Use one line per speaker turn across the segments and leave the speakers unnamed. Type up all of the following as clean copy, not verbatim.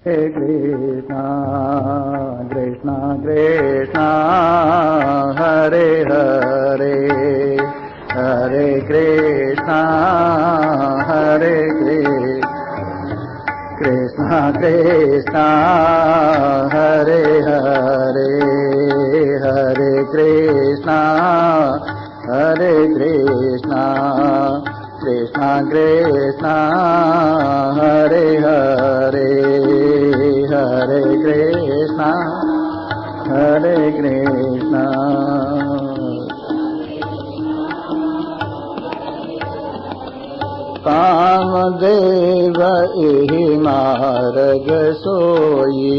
Krishna Krishna Krishna Hare Hare Hare Krishna Hare Krishna Krishna Hare Hare Hare Krishna Hare Krishna Krishna Krishna Hare Hare Hare Krishna Hare Krishna Kamadeva एहि मार्ग सोई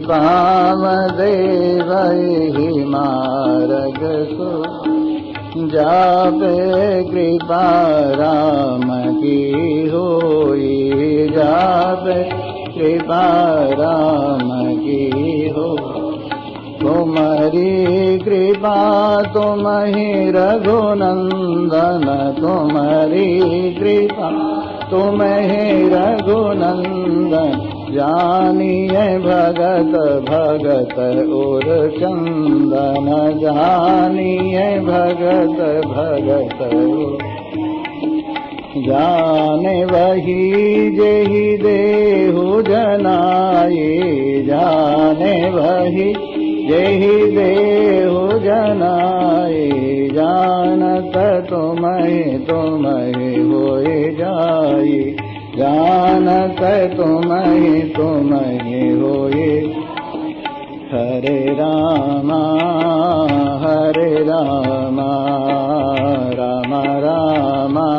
कामदेव एहि मार्ग सोई जापे कृपा राम की होई जापे कृपा राम की हो तुम्हारी कृपा तुम्हि रघुनंदन तुम्हारी कृपा तुम्हि रघुनंदन जानिए भगत भगत और चंदन जानिए भगत भगत जाने वही जेहि देहु जनाए जाने वही जेहि देहु जनाए जानत तुम्हि होए जाई जानत तुम्हि होए हरे रामा राम रामा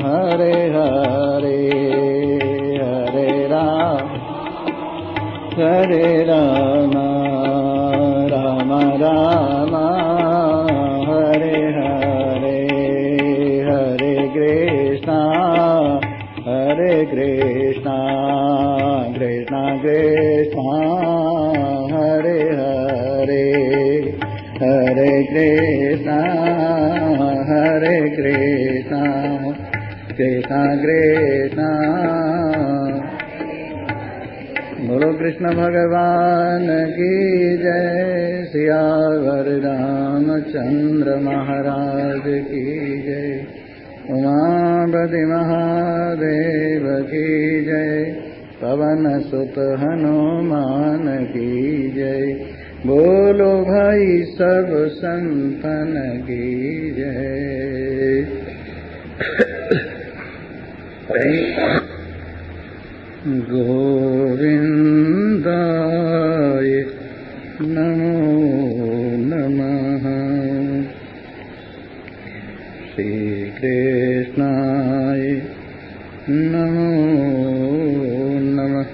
हरे हरे हरे राम राम राम हरे हरे हरे कृष्णा कृष्णा कृष्णा हरे हरे हरे कृष्णा कृष्णा कृष्णा बोलो कृष्ण भगवान की जय सियावर रामचंद्र महाराज की जय उमापति महादेव की जय पवन सुत हनुमान की जय बोलो भाई सब संतन की जय गोविंदाय नमो नमः श्री कृष्णाय नमो नमः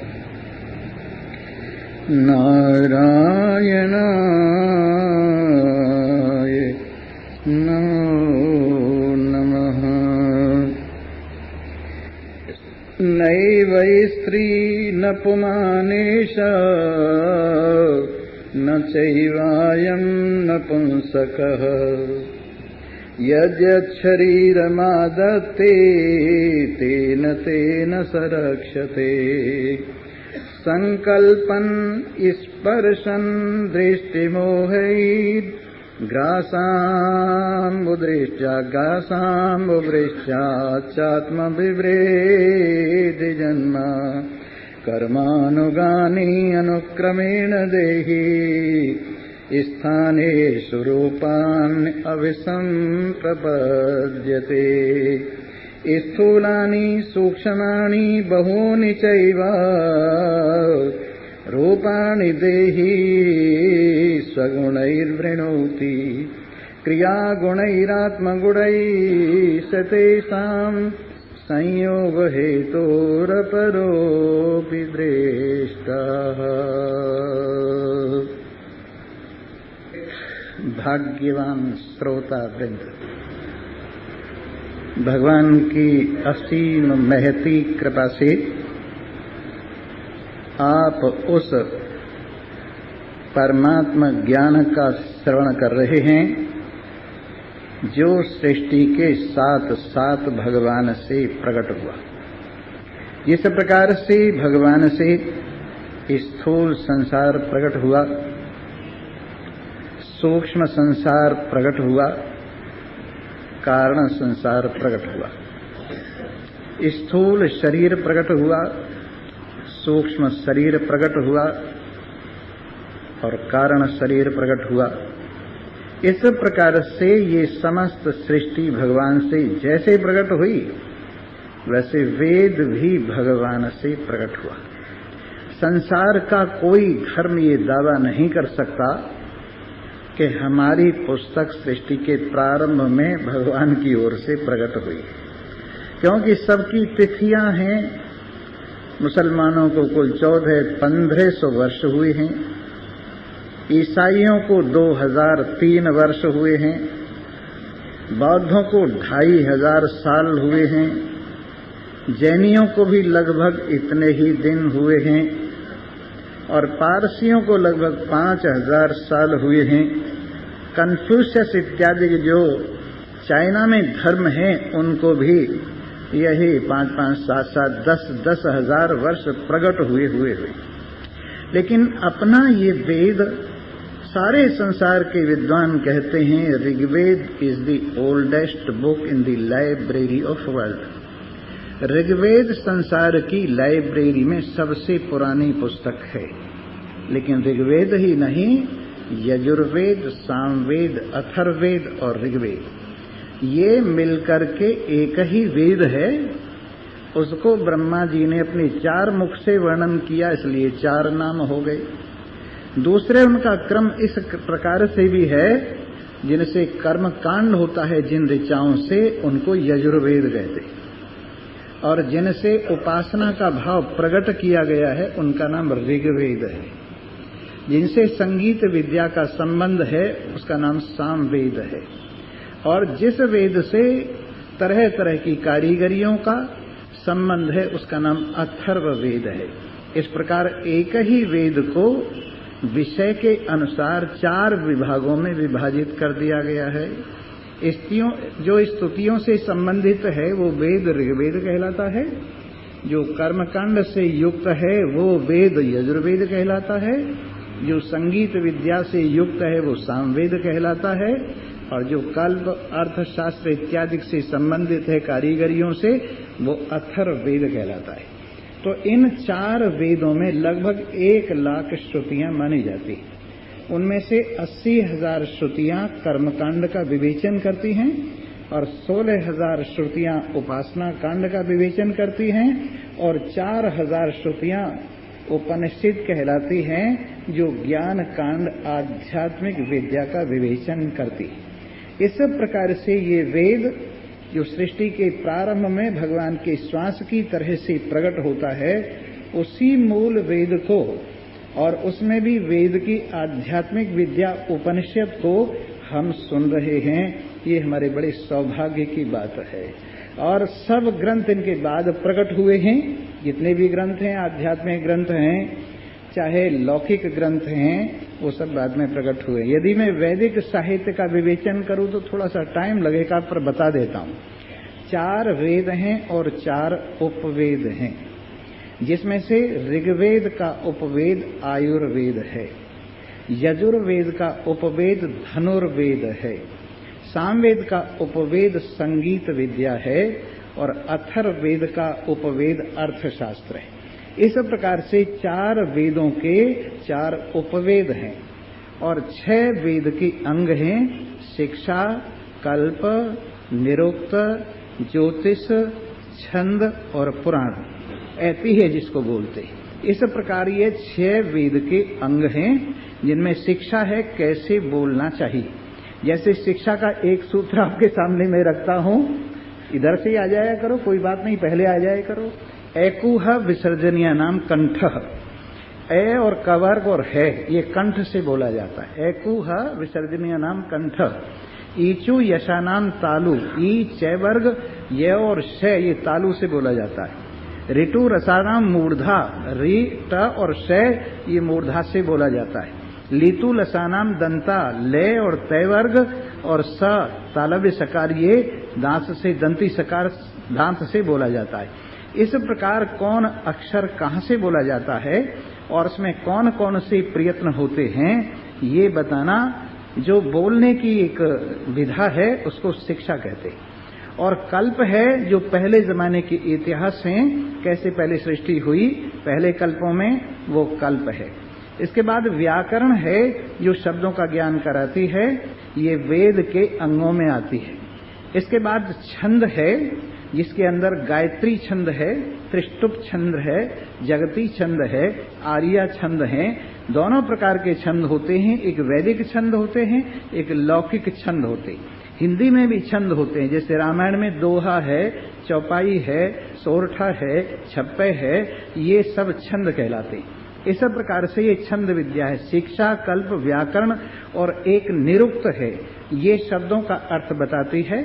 नारायणाय नमो नमः नैवै स्त्री न पुमानेश न चैवायं नपुंसकः यद्यच्छरीरमादत्ते तेन तेन स रक्षते संकल्पन् स्पर्शन् दृष्टिमोहैर् ग्रासाम्बुदृश्यात्मविव्रेति जन्म कर्मानुगानि अनुक्रमेण देहि स्थानेषु रूपान् अभिसम्प्रपद्यते स्थूलानि सूक्ष्माणि बहूनि चैव रूपाणि देहि स्वगुणैर्वृणोति क्रियागुणैरात्मगुणैः सतेषां संयोगहेतोरपरोऽपि दृष्टः। भाग्यवान श्रोता वृंद, भगवान की असीम महती कृपा से आप उस परमात्मा ज्ञान का श्रवण कर रहे हैं जो सृष्टि के साथ साथ भगवान से प्रकट हुआ। जिस प्रकार से भगवान से स्थूल संसार प्रकट हुआ, सूक्ष्म संसार प्रकट हुआ, कारण संसार प्रकट हुआ। स्थूल शरीर प्रकट हुआ, सूक्ष्म शरीर प्रकट हुआ और कारण शरीर प्रकट हुआ। इस प्रकार से ये समस्त सृष्टि भगवान से जैसे प्रकट हुई, वैसे वेद भी भगवान से प्रकट हुआ। संसार का कोई धर्म ये दावा नहीं कर सकता कि हमारी पुस्तक सृष्टि के प्रारंभ में भगवान की ओर से प्रकट हुई, क्योंकि सबकी तिथियां हैं। मुसलमानों को कुल 1400-1500 वर्ष हुए हैं, ईसाइयों को 2003 वर्ष हुए हैं, बौद्धों को 2500 साल हुए हैं, जैनियों को भी लगभग इतने ही दिन हुए हैं और पारसियों को लगभग 5000 साल हुए हैं। कन्फ्यूशियस इत्यादि जो चाइना में धर्म हैं, उनको भी यही 5-5, 7-7, 10-10 हजार वर्ष प्रकट हुए। लेकिन अपना ये वेद सारे संसार के विद्वान कहते हैं, Rigveda is the oldest book in the library of world. Rigveda संसार की लाइब्रेरी में सबसे पुरानी पुस्तक है। लेकिन ऋग्वेद ही नहीं, यजुर्वेद, सामवेद, अथर्ववेद और ऋग्वेद ये मिलकर के एक ही वेद है। उसको ब्रह्मा जी ने अपने 4 मुख से वर्णन किया, इसलिए 4 नाम हो गए। दूसरे उनका क्रम इस प्रकार से भी है, जिनसे कर्म कांड होता है जिन ऋचाओं से, उनको यजुर्वेद कहते हैं, और जिनसे उपासना का भाव प्रकट किया गया है उनका नाम ऋग्वेद है। जिनसे संगीत विद्या का संबंध है उसका नाम सामवेद है, और जिस वेद से तरह तरह की कारीगरियों का संबंध है उसका नाम अथर्ववेद है। इस प्रकार एक ही वेद को विषय के अनुसार 4 विभागों में विभाजित कर दिया गया है। जो स्तुतियों से संबंधित है वो वेद ऋग्वेद कहलाता है, जो कर्मकांड से युक्त है वो वेद यजुर्वेद कहलाता है, जो संगीत विद्या से युक्त है वो सामवेद कहलाता है, और जो कल्प अर्थशास्त्र इत्यादि से संबंधित है कारीगरियों से, वो अथर्ववेद कहलाता है। तो इन 4 वेदों में लगभग 1 लाख श्रुतियां मानी जाती हैं। उनमें से 80,000 श्रुतियां कर्मकांड का विवेचन करती हैं और 16,000 श्रुतियां उपासना कांड का विवेचन करती हैं, और 4,000 श्रुतियां उपनिषद कहलाती हैं, जो ज्ञान कांड आध्यात्मिक विद्या का विवेचन करती है। इस प्रकार से ये वेद जो सृष्टि के प्रारंभ में भगवान के श्वास की तरह से प्रकट होता है, उसी मूल वेद को और उसमें भी वेद की आध्यात्मिक विद्या उपनिषद को हम सुन रहे हैं। ये हमारे बड़े सौभाग्य की बात है। और सब ग्रंथ इनके बाद प्रकट हुए हैं। जितने भी ग्रंथ हैं, आध्यात्मिक ग्रंथ हैं, चाहे लौकिक ग्रंथ हैं, वो सब बाद में प्रकट हुए। यदि मैं वैदिक साहित्य का विवेचन करूं तो थोड़ा सा टाइम लगेगा, पर बता देता हूं। 4 वेद हैं और 4 उपवेद हैं, जिसमें से ऋग्वेद का उपवेद आयुर्वेद है, यजुर्वेद का उपवेद धनुर्वेद है, सामवेद का उपवेद संगीत विद्या है, और अथर्ववेद का उपवेद अर्थशास्त्र है। इस प्रकार से 4 वेदों के 4 उपवेद हैं, और 6 वेद के अंग हैं, शिक्षा, कल्प, निरुक्त, ज्योतिष, छंद और पुराण, ऐतिह्य जिसको बोलते हैं। इस प्रकार ये 6 वेद के अंग हैं, जिनमें शिक्षा है कैसे बोलना चाहिए। जैसे शिक्षा का एक सूत्र आपके सामने मैं रखता हूं, इधर से ही आ जाया करो, कोई बात नहीं, पहले आ जाया करो। एकूह विसर्जनीय नाम कंठ, ए और कवर्ग और है ये कंठ से बोला जाता है। एकूह विसर्जनीय नाम कंठ। ईचु यशानाम तालु, ई चैवर्ग ये और श ये तालु से बोला जाता है। ऋतु रसानाम मूर्धा, री ट और श ये मूर्धा से बोला जाता है। लीतु लसानाम दंता, ले और तैवर्ग और स तालव्य सकार ये दांत से, दंती सकार दांत से बोला जाता है। इस प्रकार कौन अक्षर कहाँ से बोला जाता है और उसमें कौन कौन से प्रयत्न होते हैं, ये बताना जो बोलने की एक विधा है उसको शिक्षा कहते हैं। और कल्प है जो पहले जमाने के इतिहास हैं, कैसे पहले सृष्टि हुई पहले कल्पों में, वो कल्प है। इसके बाद व्याकरण है जो शब्दों का ज्ञान कराती है, ये वेद के अंगों में आती है। इसके बाद छंद है जिसके अंदर गायत्री छंद है, त्रिष्टुप छंद है, जगती छंद है, आर्या छंद है। दोनों प्रकार के छंद होते हैं, एक वैदिक छंद होते हैं, एक लौकिक छंद होते हैं। हिंदी में भी छंद होते हैं, जैसे रामायण में दोहा है, चौपाई है, सोरठा है, छप्पे है, ये सब छंद कहलाते हैं। इस प्रकार से ये छंद विद्या है। शिक्षा, कल्प, व्याकरण और एक निरुक्त है, ये शब्दों का अर्थ बताती है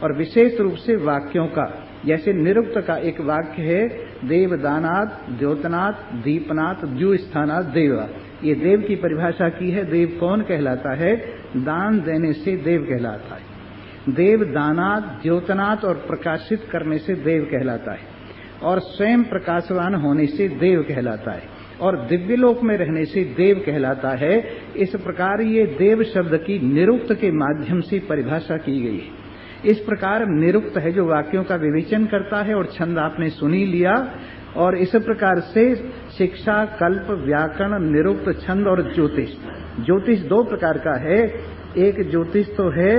और विशेष रूप से वाक्यों का। जैसे निरुक्त का एक वाक्य है, देवदानात् द्योतनात् दीपनात् द्युस्थानात् देवा। ये देव की परिभाषा की है। देव कौन कहलाता है? दान देने से देव कहलाता है। देव दानात् द्योतनात् और प्रकाशित करने से देव कहलाता है, और स्वयं प्रकाशवान होने से देव कहलाता है, और दिव्य लोक में रहने से देव कहलाता है। इस प्रकार ये देव शब्द की निरुक्त के माध्यम से परिभाषा की गई है। इस प्रकार निरुक्त है जो वाक्यों का विवेचन करता है, और छंद आपने सुनी लिया। और इस प्रकार से शिक्षा, कल्प, व्याकरण, निरुक्त, छंद और ज्योतिष। ज्योतिष दो प्रकार का है। एक ज्योतिष तो है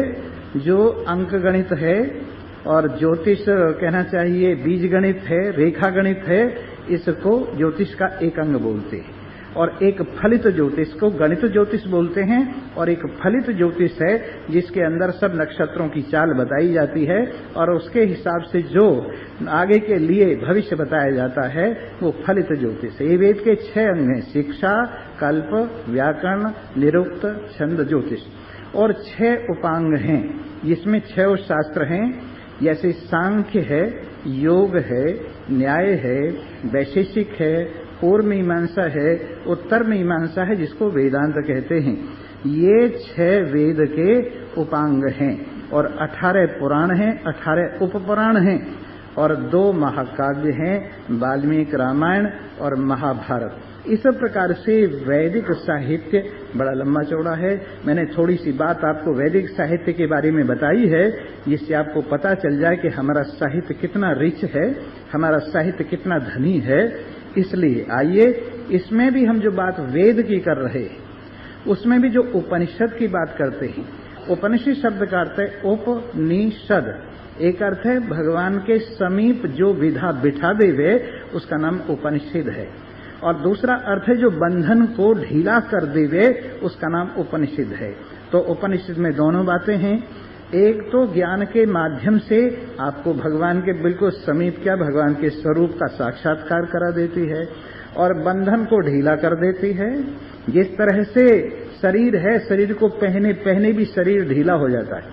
जो अंक गणित है, और ज्योतिष कहना चाहिए बीज गणित है, रेखा गणित है, इसको ज्योतिष का एक अंग बोलते हैं। और एक फलित ज्योतिष को गणित ज्योतिष बोलते हैं, और एक फलित ज्योतिष है जिसके अंदर सब नक्षत्रों की चाल बताई जाती है, और उसके हिसाब से जो आगे के लिए भविष्य बताया जाता है वो फलित ज्योतिष है। ये वेद के 6 अंग हैं, शिक्षा, कल्प, व्याकरण, निरुक्त, छंद, ज्योतिष। और 6 उपांग हैं जिसमें 6 शास्त्र हैं, जैसे सांख्य है, योग है, न्याय है, वैशेषिक है, पूर्व मीमांसा है, उत्तर मीमांसा है, जिसको वेदांत कहते हैं। ये 6 वेद के उपांग हैं, और 18 पुराण हैं, 18 उपपुराण हैं, और 2 महाकाव्य हैं, वाल्मीकि रामायण और महाभारत। इस प्रकार से वैदिक साहित्य बड़ा लंबा चौड़ा है। मैंने थोड़ी सी बात आपको वैदिक साहित्य के बारे में बताई है, जिससे आपको पता चल जाए कि हमारा साहित्य कितना रिच है, हमारा साहित्य कितना धनी है। इसलिए आइए, इसमें भी हम जो बात वेद की कर रहे हैं, उसमें भी जो उपनिषद की बात करते हैं। उपनिषद शब्द का अर्थ है उपनिषद। एक अर्थ है भगवान के समीप जो विधा बिठा देवे, उसका नाम उपनिषद है। और दूसरा अर्थ है जो बंधन को ढीला कर देवे, उसका नाम उपनिषद है। तो उपनिषद में दोनों बातें हैं। एक तो ज्ञान के माध्यम से आपको भगवान के बिल्कुल समीप, क्या भगवान के स्वरूप का साक्षात्कार करा देती है, और बंधन को ढीला कर देती है। जिस तरह से शरीर है, शरीर को पहने पहने भी शरीर ढीला हो जाता है।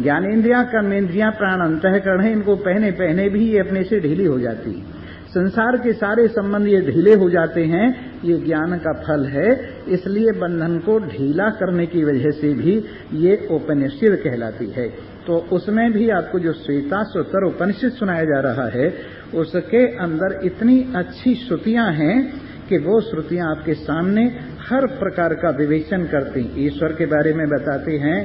ज्ञानेन्द्रियां, कर्मेंद्रियां, प्राण, अंतःकरण है, इनको पहने पहने भी ये अपने से ढीली हो जाती है। संसार के सारे संबंध ये ढीले हो जाते हैं, ये ज्ञान का फल है। इसलिए बंधन को ढीला करने की वजह से भी ये उपनिषद कहलाती है। तो उसमें भी आपको जो श्वेताश्वतर उपनिषद सुनाया जा रहा है, उसके अंदर इतनी अच्छी श्रुतियां हैं कि वो श्रुतियां आपके सामने हर प्रकार का विवेचन करती, ईश्वर के बारे में बताती हैं,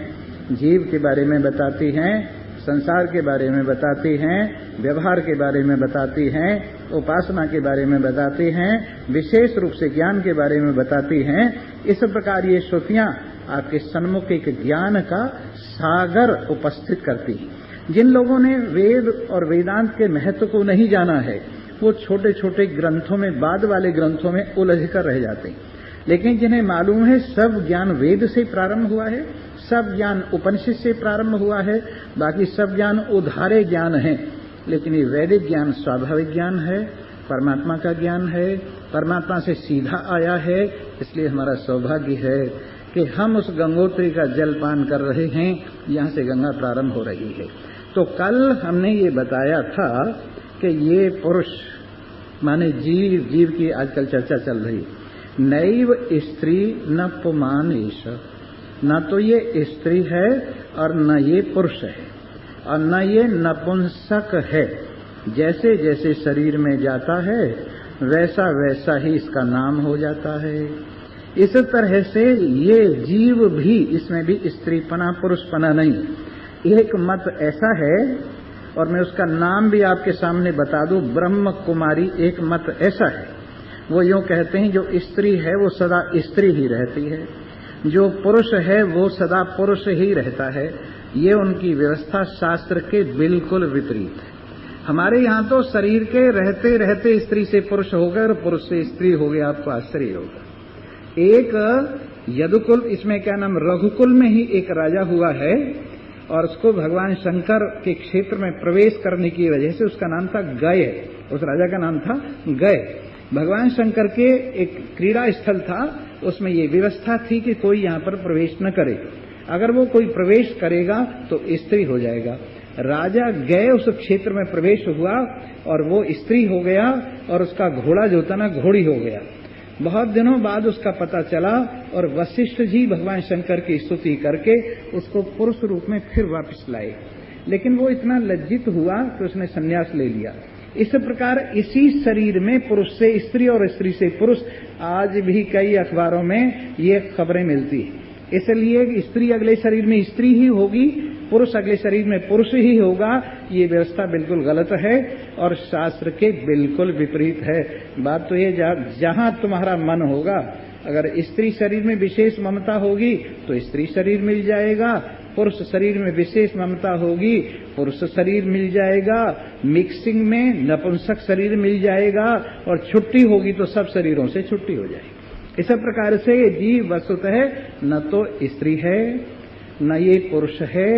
जीव के बारे में बताती हैं, संसार के बारे में बताती हैं, व्यवहार के बारे में बताती हैं, उपासना के बारे में बताती हैं, विशेष रूप से ज्ञान के बारे में बताती हैं। इस प्रकार ये श्रुतियां आपके सन्मुख एक ज्ञान का सागर उपस्थित करती हैं। जिन लोगों ने वेद और वेदांत के महत्व को नहीं जाना है, वो छोटे छोटे ग्रंथों में, बाद वाले ग्रंथों में उलझ कर रह जाते हैं। लेकिन जिन्हें मालूम है सब ज्ञान वेद से प्रारंभ हुआ है, सब ज्ञान उपनिषद से प्रारंभ हुआ है, बाकी सब ज्ञान उधारे ज्ञान है, लेकिन ये वैदिक ज्ञान स्वाभाविक ज्ञान है, परमात्मा का ज्ञान है, परमात्मा से सीधा आया है। इसलिए हमारा सौभाग्य है कि हम उस गंगोत्री का जल पान कर रहे हैं, यहाँ से गंगा प्रारंभ हो रही है। तो कल हमने ये बताया था कि ये पुरुष माने जीव, जीव की आजकल चर्चा चल रही, नैव स्त्री न पुमान ईश, न तो ये स्त्री है और न ये पुरुष है, और न ये नपुंसक है, जैसे जैसे शरीर में जाता है वैसा वैसा ही इसका नाम हो जाता है। इस तरह से ये जीव भी, इसमें भी स्त्रीपना पुरुषपना नहीं। एक मत ऐसा है, और मैं उसका नाम भी आपके सामने बता दूं, ब्रह्म कुमारी एक मत ऐसा है। वो यूं कहते हैं जो स्त्री है वो सदा स्त्री ही रहती है, जो पुरुष है वो सदा पुरुष ही रहता है। ये उनकी व्यवस्था शास्त्र के बिल्कुल विपरीत है। हमारे यहाँ तो शरीर के रहते रहते स्त्री से पुरुष हो गए और पुरुष से स्त्री हो गया, आपको आश्चर्य होगा। एक यदुकुल, इसमें क्या नाम, रघुकुल में ही एक राजा हुआ है, और उसको भगवान शंकर के क्षेत्र में प्रवेश करने की वजह से उसका नाम था गय। उस राजा का नाम था गय। भगवान शंकर के एक क्रीड़ा स्थल था, उसमें ये व्यवस्था थी कि कोई यहाँ पर प्रवेश न करे। अगर वो कोई प्रवेश करेगा तो स्त्री हो जाएगा। राजा गए उस क्षेत्र में प्रवेश हुआ और वो स्त्री हो गया, और उसका घोड़ा जो था ना घोड़ी हो गया। बहुत दिनों बाद उसका पता चला, और वशिष्ठ जी भगवान शंकर की स्तुति करके उसको पुरुष रूप में फिर वापस लाए। लेकिन वो इतना लज्जित हुआ कि उसने संन्यास ले लिया। इस प्रकार इसी शरीर में पुरुष से स्त्री और स्त्री से पुरुष, आज भी कई अखबारों में ये खबरें मिलती है। इसलिए स्त्री अगले शरीर में स्त्री ही होगी, पुरुष अगले शरीर में पुरुष ही होगा, ये व्यवस्था बिल्कुल गलत है और शास्त्र के बिल्कुल विपरीत है। बात तो ये, जहां तुम्हारा मन होगा, अगर स्त्री शरीर में विशेष ममता होगी तो स्त्री शरीर मिल जाएगा, पुरुष शरीर में विशेष ममता होगी पुरुष शरीर मिल जाएगा, मिक्सिंग में नपुंसक शरीर मिल जाएगा, और छुट्टी होगी तो सब शरीरों से छुट्टी हो जाएगी। इस प्रकार से ये जीव वस्तुतः न तो स्त्री है, न ये पुरुष है,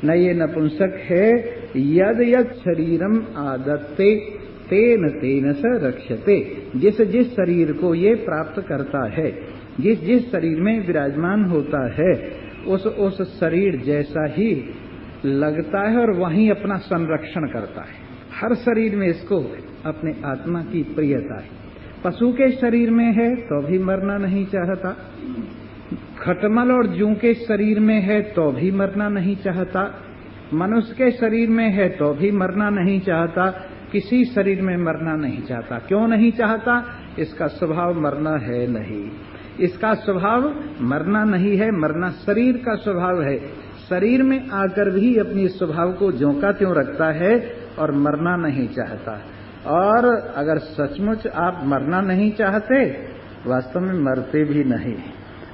न ये नपुंसक है। यद यद शरीरम आदत्ते तेन तेन स रक्षते। जिस जिस शरीर को ये प्राप्त करता है, जिस जिस शरीर में विराजमान होता है, उस शरीर जैसा ही लगता है और वहीं अपना संरक्षण करता है। हर शरीर में इसको अपने आत्मा की प्रियता है। पशु के शरीर में है तो भी मरना नहीं चाहता, खटमल और जूं के शरीर में है तो भी मरना नहीं चाहता, मनुष्य के शरीर में है तो भी मरना नहीं चाहता, किसी शरीर में मरना नहीं चाहता। क्यों नहीं चाहता? इसका स्वभाव मरना है नहीं, इसका स्वभाव मरना नहीं है, मरना शरीर का स्वभाव है। शरीर में आकर भी अपने स्वभाव को ज्यों का त्यों रखता है और मरना नहीं चाहता। और अगर सचमुच आप मरना नहीं चाहते, वास्तव में मरते भी नहीं।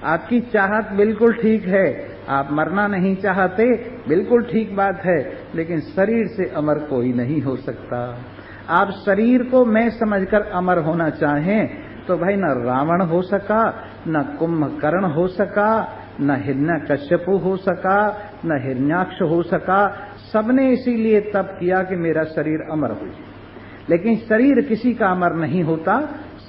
आपकी चाहत बिल्कुल ठीक है, आप मरना नहीं चाहते, बिल्कुल ठीक बात है, लेकिन शरीर से अमर कोई नहीं हो सकता। आप शरीर को मैं समझकर अमर होना चाहें तो भाई न रावण हो सका, न कुंभकर्ण हो सका, न हिरण्यकश्यपु हो सका, न हिरण्याक्ष हो सका। सबने इसीलिए तप किया कि मेरा शरीर अमर हो जाए। लेकिन शरीर किसी का अमर नहीं होता।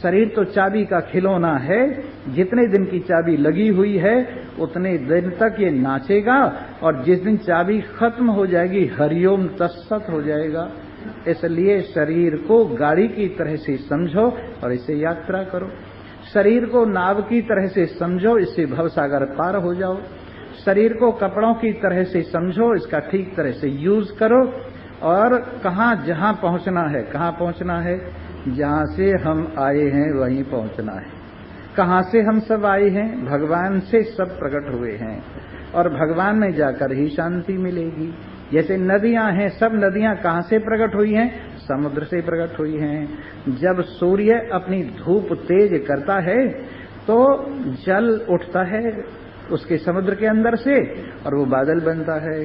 शरीर तो चाबी का खिलौना है, जितने दिन की चाबी लगी हुई है उतने दिन तक ये नाचेगा, और जिस दिन चाबी खत्म हो जाएगी हरिओम तत्सत हो जाएगा। इसलिए शरीर को गाड़ी की तरह से समझो और इसे यात्रा करो। शरीर को नाव की तरह से समझो, इससे भवसागर पार हो जाओ। शरीर को कपड़ों की तरह से समझो, इसका ठीक तरह से यूज करो। और कहाँ जहाँ पहुँचना है, कहाँ पहुँचना है? जहाँ से हम आए हैं वहीं पहुँचना है। कहाँ से हम सब आए हैं? भगवान से सब प्रकट हुए हैं, और भगवान में जाकर ही शांति मिलेगी। जैसे नदियां हैं, सब नदियां कहाँ से प्रकट हुई हैं? समुद्र से प्रकट हुई हैं। जब सूर्य अपनी धूप तेज करता है तो जल उठता है उसके समुद्र के अंदर से, और वो बादल बनता है।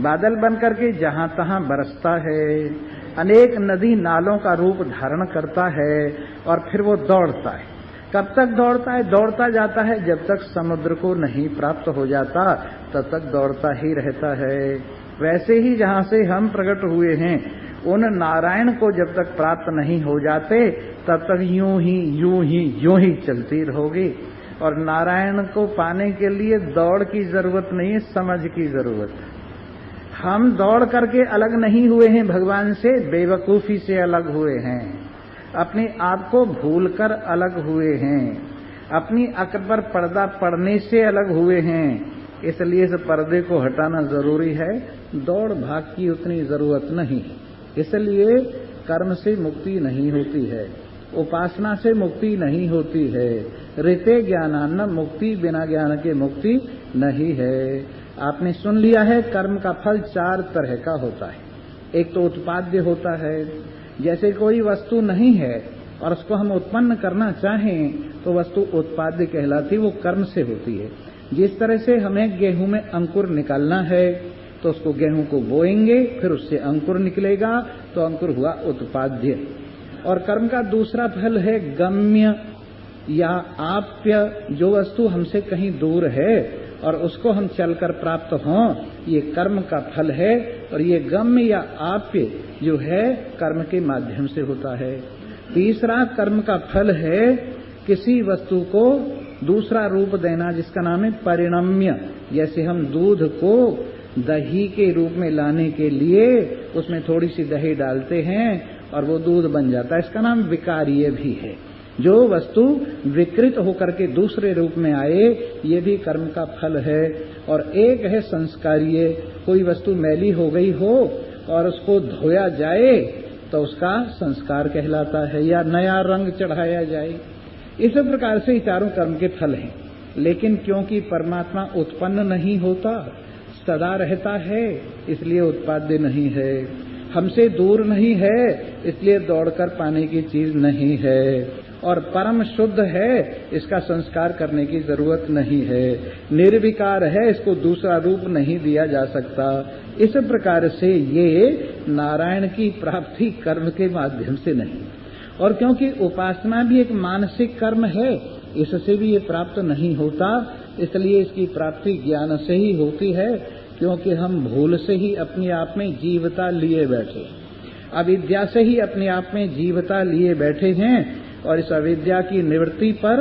बादल बन करके जहां तहां बरसता है, अनेक नदी नालों का रूप धारण करता है, और फिर वो दौड़ता है। कब तक दौड़ता है? दौड़ता जाता है जब तक समुद्र को नहीं प्राप्त हो जाता, तब तक दौड़ता ही रहता है। वैसे ही जहां से हम प्रकट हुए हैं, उन नारायण को जब तक प्राप्त नहीं हो जाते, तब तक यूं ही चलती रहोगी। और नारायण को पाने के लिए दौड़ की जरूरत नहीं है, समझ की जरूरत है। हम दौड़ करके अलग नहीं हुए हैं भगवान से, बेवकूफी से अलग हुए हैं, अपने आप को भूलकर अलग हुए हैं, अपनी अक्ल पर पर्दा पड़ने से अलग हुए हैं। इसलिए इस पर्दे को हटाना जरूरी है, दौड़ भाग की उतनी जरूरत नहीं। इसलिए कर्म से मुक्ति नहीं होती है, उपासना से मुक्ति नहीं होती है। ऋते ज्ञानान्न मुक्ति, बिना ज्ञान के मुक्ति नहीं है। आपने सुन लिया है कर्म का फल 4 तरह का होता है। एक तो उत्पाद्य होता है, जैसे कोई वस्तु नहीं है और उसको हम उत्पन्न करना चाहें तो वस्तु उत्पाद्य कहलाती, वो कर्म से होती है। जिस तरह से हमें गेहूं में अंकुर निकालना है तो उसको गेहूं को बोएंगे, फिर उससे अंकुर निकलेगा तो अंकुर हुआ उत्पाद्य। और कर्म का दूसरा फल है गम्य या आप्य, जो वस्तु हमसे कहीं दूर है और उसको हम चलकर प्राप्त हों, ये कर्म का फल है। और ये गम्य या आप्य जो है कर्म के माध्यम से होता है। तीसरा कर्म का फल है किसी वस्तु को दूसरा रूप देना, जिसका नाम है परिणम्य। जैसे हम दूध को दही के रूप में लाने के लिए उसमें थोड़ी सी दही डालते हैं और वो दूध बन जाता है, इसका नाम विकार्य भी है। जो वस्तु विकृत होकर के दूसरे रूप में आए, ये भी कर्म का फल है। और एक है संस्कार्य, कोई वस्तु मैली हो गई हो और उसको धोया जाए तो उसका संस्कार कहलाता है, या नया रंग चढ़ाया जाए। इस प्रकार से चारों कर्म के फल हैं। लेकिन क्योंकि परमात्मा उत्पन्न नहीं होता, सदा रहता है, इसलिए उत्पाद्य नहीं है। हमसे दूर नहीं है, इसलिए दौड़कर पाने की चीज नहीं है। और परम शुद्ध है, इसका संस्कार करने की जरूरत नहीं है। निर्विकार है, इसको दूसरा रूप नहीं दिया जा सकता। इस प्रकार से ये नारायण की प्राप्ति कर्म के माध्यम से नहीं। और क्योंकि उपासना भी एक मानसिक कर्म है, इससे भी ये प्राप्त नहीं होता, इसलिए इसकी प्राप्ति ज्ञान से ही होती है। क्योंकि हम भूल से ही अपने आप में जीवता लिए बैठे, अविद्या से ही अपने आप में जीवता लिए बैठे हैं। और इस अविद्या की निवृत्ति पर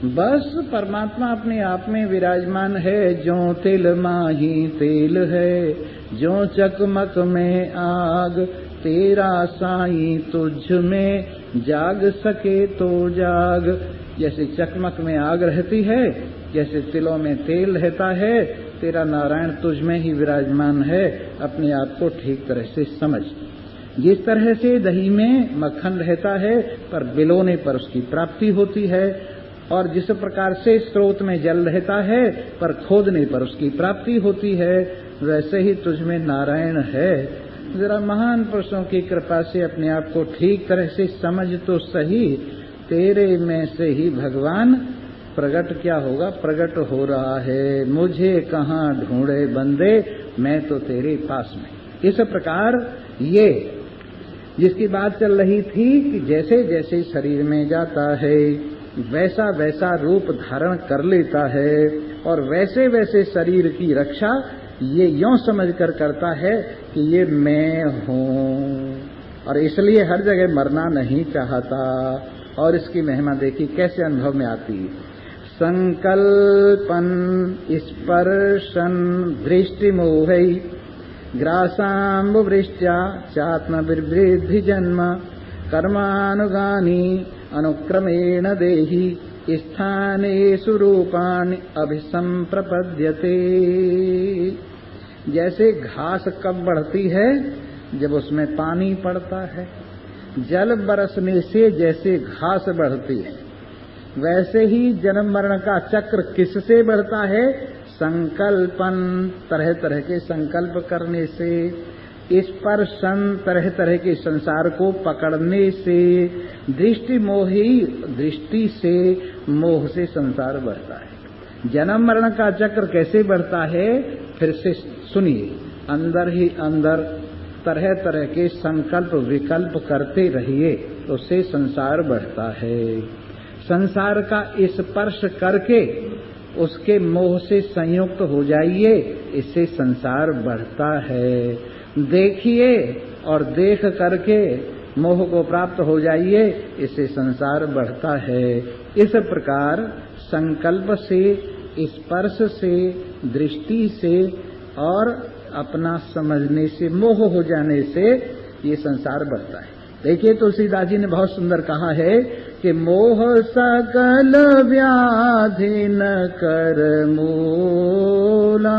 बस परमात्मा अपने आप में विराजमान है। जो तिल माही तेल है, जो चकमक में आग, तेरा साईं तुझ में जाग सके तो जाग। जैसे चकमक में आग रहती है, जैसे तिलों में तेल रहता है, तेरा नारायण तुझ में ही विराजमान है। अपने आप को ठीक तरह से समझ। जिस तरह से दही में मक्खन रहता है पर बिलोने पर उसकी प्राप्ति होती है, और जिस प्रकार से स्रोत में जल रहता है पर खोदने पर उसकी प्राप्ति होती है, वैसे ही तुझ में नारायण है। जरा महान पुरुषों की कृपा से अपने आप को ठीक तरह से समझ तो सही। तेरे में से ही भगवान प्रकट क्या होगा, प्रकट हो रहा है। मुझे कहाँ ढूंढे बंदे, मैं तो तेरे पास में। इस प्रकार ये जिसकी बात चल रही थी कि जैसे जैसे शरीर में जाता है वैसा वैसा रूप धारण कर लेता है, और वैसे वैसे शरीर की रक्षा ये यों समझकर करता है कि ये मैं हूँ, और इसलिए हर जगह मरना नहीं चाहता। और इसकी महिमा देखी कैसे अनुभव में आती। संकल्पन स्पर्शन दृष्टि मोहै ग्रासाम्बुवृष्ट्या चात्म विवृद्धि जन्म कर्मानुगानी अनुक्रमेण देहि स्थानेषु रूपाणि अभिसंप्रपद्यते। जैसे घास कब बढ़ती है, जब उसमें पानी पड़ता है। जल बरसने से जैसे घास बढ़ती है, वैसे ही जन्म मरण का चक्र किससे बढ़ता है? संकल्पन, तरह तरह के संकल्प करने से। स्पर्शन, तरह तरह के संसार को पकड़ने से। दृष्टि मोही, दृष्टि से, मोह से संसार बढ़ता है। जन्म मरण का चक्र कैसे बढ़ता है, फिर से सुनिए। अंदर ही अंदर तरह तरह के संकल्प विकल्प करते रहिए, उससे संसार बढ़ता है। संसार का स्पर्श करके उसके मोह से संयुक्त हो जाइए, इससे संसार बढ़ता है। देखिए और देख करके मोह को प्राप्त हो जाइए, इससे संसार बढ़ता है। इस प्रकार संकल्प से, स्पर्श से, दृष्टि से और अपना समझने से, मोह हो जाने से ये संसार बढ़ता है। देखिए तुलसीदास जी ने बहुत सुंदर कहा है कि मोह सकल व्याधि न कर मूला,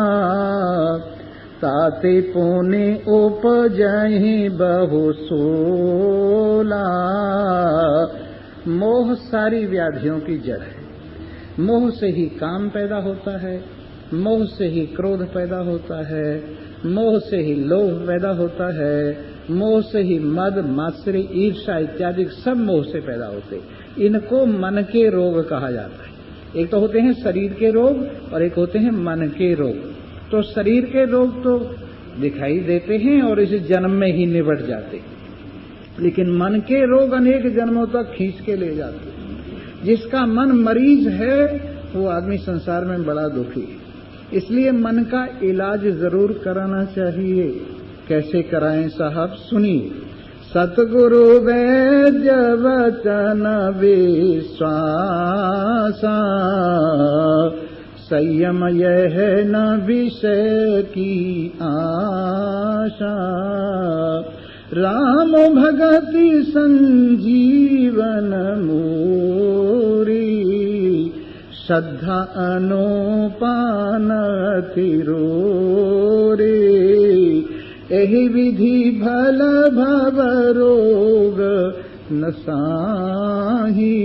ताते पुनि उपजहि बहु सोला। मोह सारी व्याधियों की जड़ है। मोह से ही काम पैदा होता है, मोह से ही क्रोध पैदा होता है, मोह से ही लोभ पैदा होता है, मोह से ही मद मात्सर्य ईर्ष्या इत्यादि सब मोह से पैदा होते। इनको मन के रोग कहा जाता है। एक तो होते हैं शरीर के रोग और एक होते हैं मन के रोग। तो शरीर के रोग तो दिखाई देते हैं और इस जन्म में ही निबट जाते, लेकिन मन के रोग अनेक जन्मों तक खींच के ले जाते। जिसका मन मरीज है वो आदमी संसार में बड़ा दुखी है। इसलिए मन का इलाज जरूर कराना चाहिए। कैसे कराएं साहब, सुनिए। सतगुरु वैद्य वचन विश्वासा, संयम यह न विषय की आशा। राम भगति संजीवन मूरी, श्रद्धा अनुपान तिरोरे। एहि विधि भल भव रोग न साही,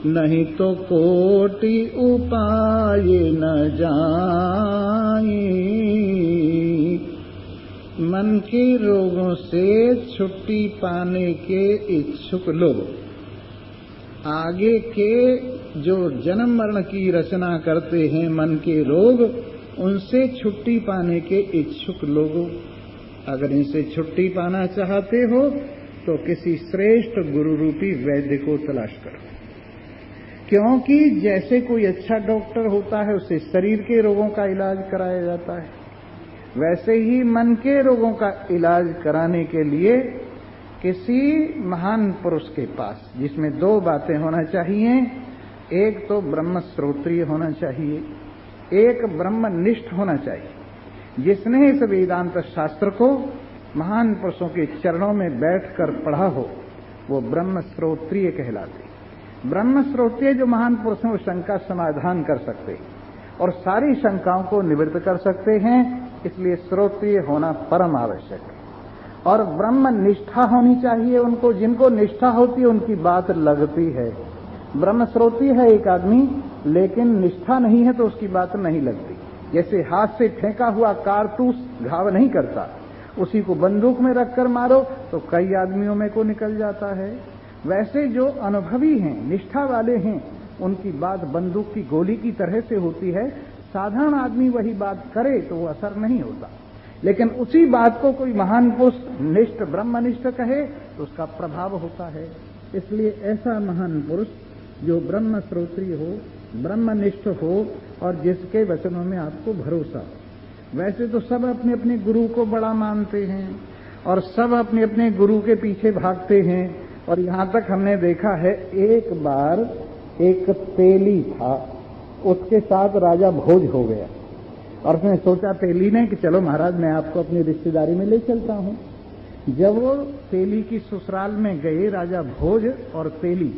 नहीं तो कोटि उपाय न जाए। मन के रोगों से छुट्टी पाने के इच्छुक लोग आगे के जो जन्म मरण की रचना करते हैं, मन के रोग, उनसे छुट्टी पाने के इच्छुक लोगों, अगर इनसे छुट्टी पाना चाहते हो तो किसी श्रेष्ठ गुरु रूपी वैद्य को तलाश करो। क्योंकि जैसे कोई अच्छा डॉक्टर होता है उसे शरीर के रोगों का इलाज कराया जाता है, वैसे ही मन के रोगों का इलाज कराने के लिए किसी महान पुरुष के पास, जिसमें दो बातें होना चाहिए। एक तो ब्रह्म श्रोत्रिय होना चाहिए, एक ब्रह्मनिष्ठ होना चाहिए। जिसने इस वेदांत शास्त्र को महान पुरुषों के चरणों में बैठकर पढ़ा हो वो ब्रह्म श्रोत्रिय कहलाते। ब्रह्म श्रोत्रिय जो महान पुरुष हैं वो शंका समाधान कर सकते और सारी शंकाओं को निवृत्त कर सकते हैं। इसलिए श्रोत्रिय होना परम आवश्यक है। और ब्रह्म निष्ठा होनी चाहिए उनको, जिनको निष्ठा होती है उनकी बात लगती है। ब्रह्म श्रोत्रिय है एक आदमी, लेकिन निष्ठा नहीं है तो उसकी बात नहीं लगती। जैसे हाथ से फेंका हुआ कारतूस घाव नहीं करता, उसी को बंदूक में रखकर मारो तो कई आदमियों में को निकल जाता है। वैसे जो अनुभवी हैं, निष्ठा वाले हैं, उनकी बात बंदूक की गोली की तरह से होती है। साधारण आदमी वही बात करे तो वो असर नहीं होता, लेकिन उसी बात को कोई महान पुरुष निष्ठ ब्रह्मनिष्ठ कहे तो उसका प्रभाव होता है। इसलिए ऐसा महान पुरुष जो ब्रह्म श्रोत्रिय हो, ब्रह्मनिष्ठ हो और जिसके वचनों में आपको भरोसा हो। वैसे तो सब अपने अपने गुरु को बड़ा मानते हैं और सब अपने अपने गुरु के पीछे भागते हैं। और यहाँ तक हमने देखा है, एक बार एक तेली था, उसके साथ राजा भोज हो गया और उसने सोचा तेली ने कि चलो महाराज मैं आपको अपनी रिश्तेदारी में ले चलता हूँ। जब वो तेली की ससुराल में गए राजा भोज और तेली,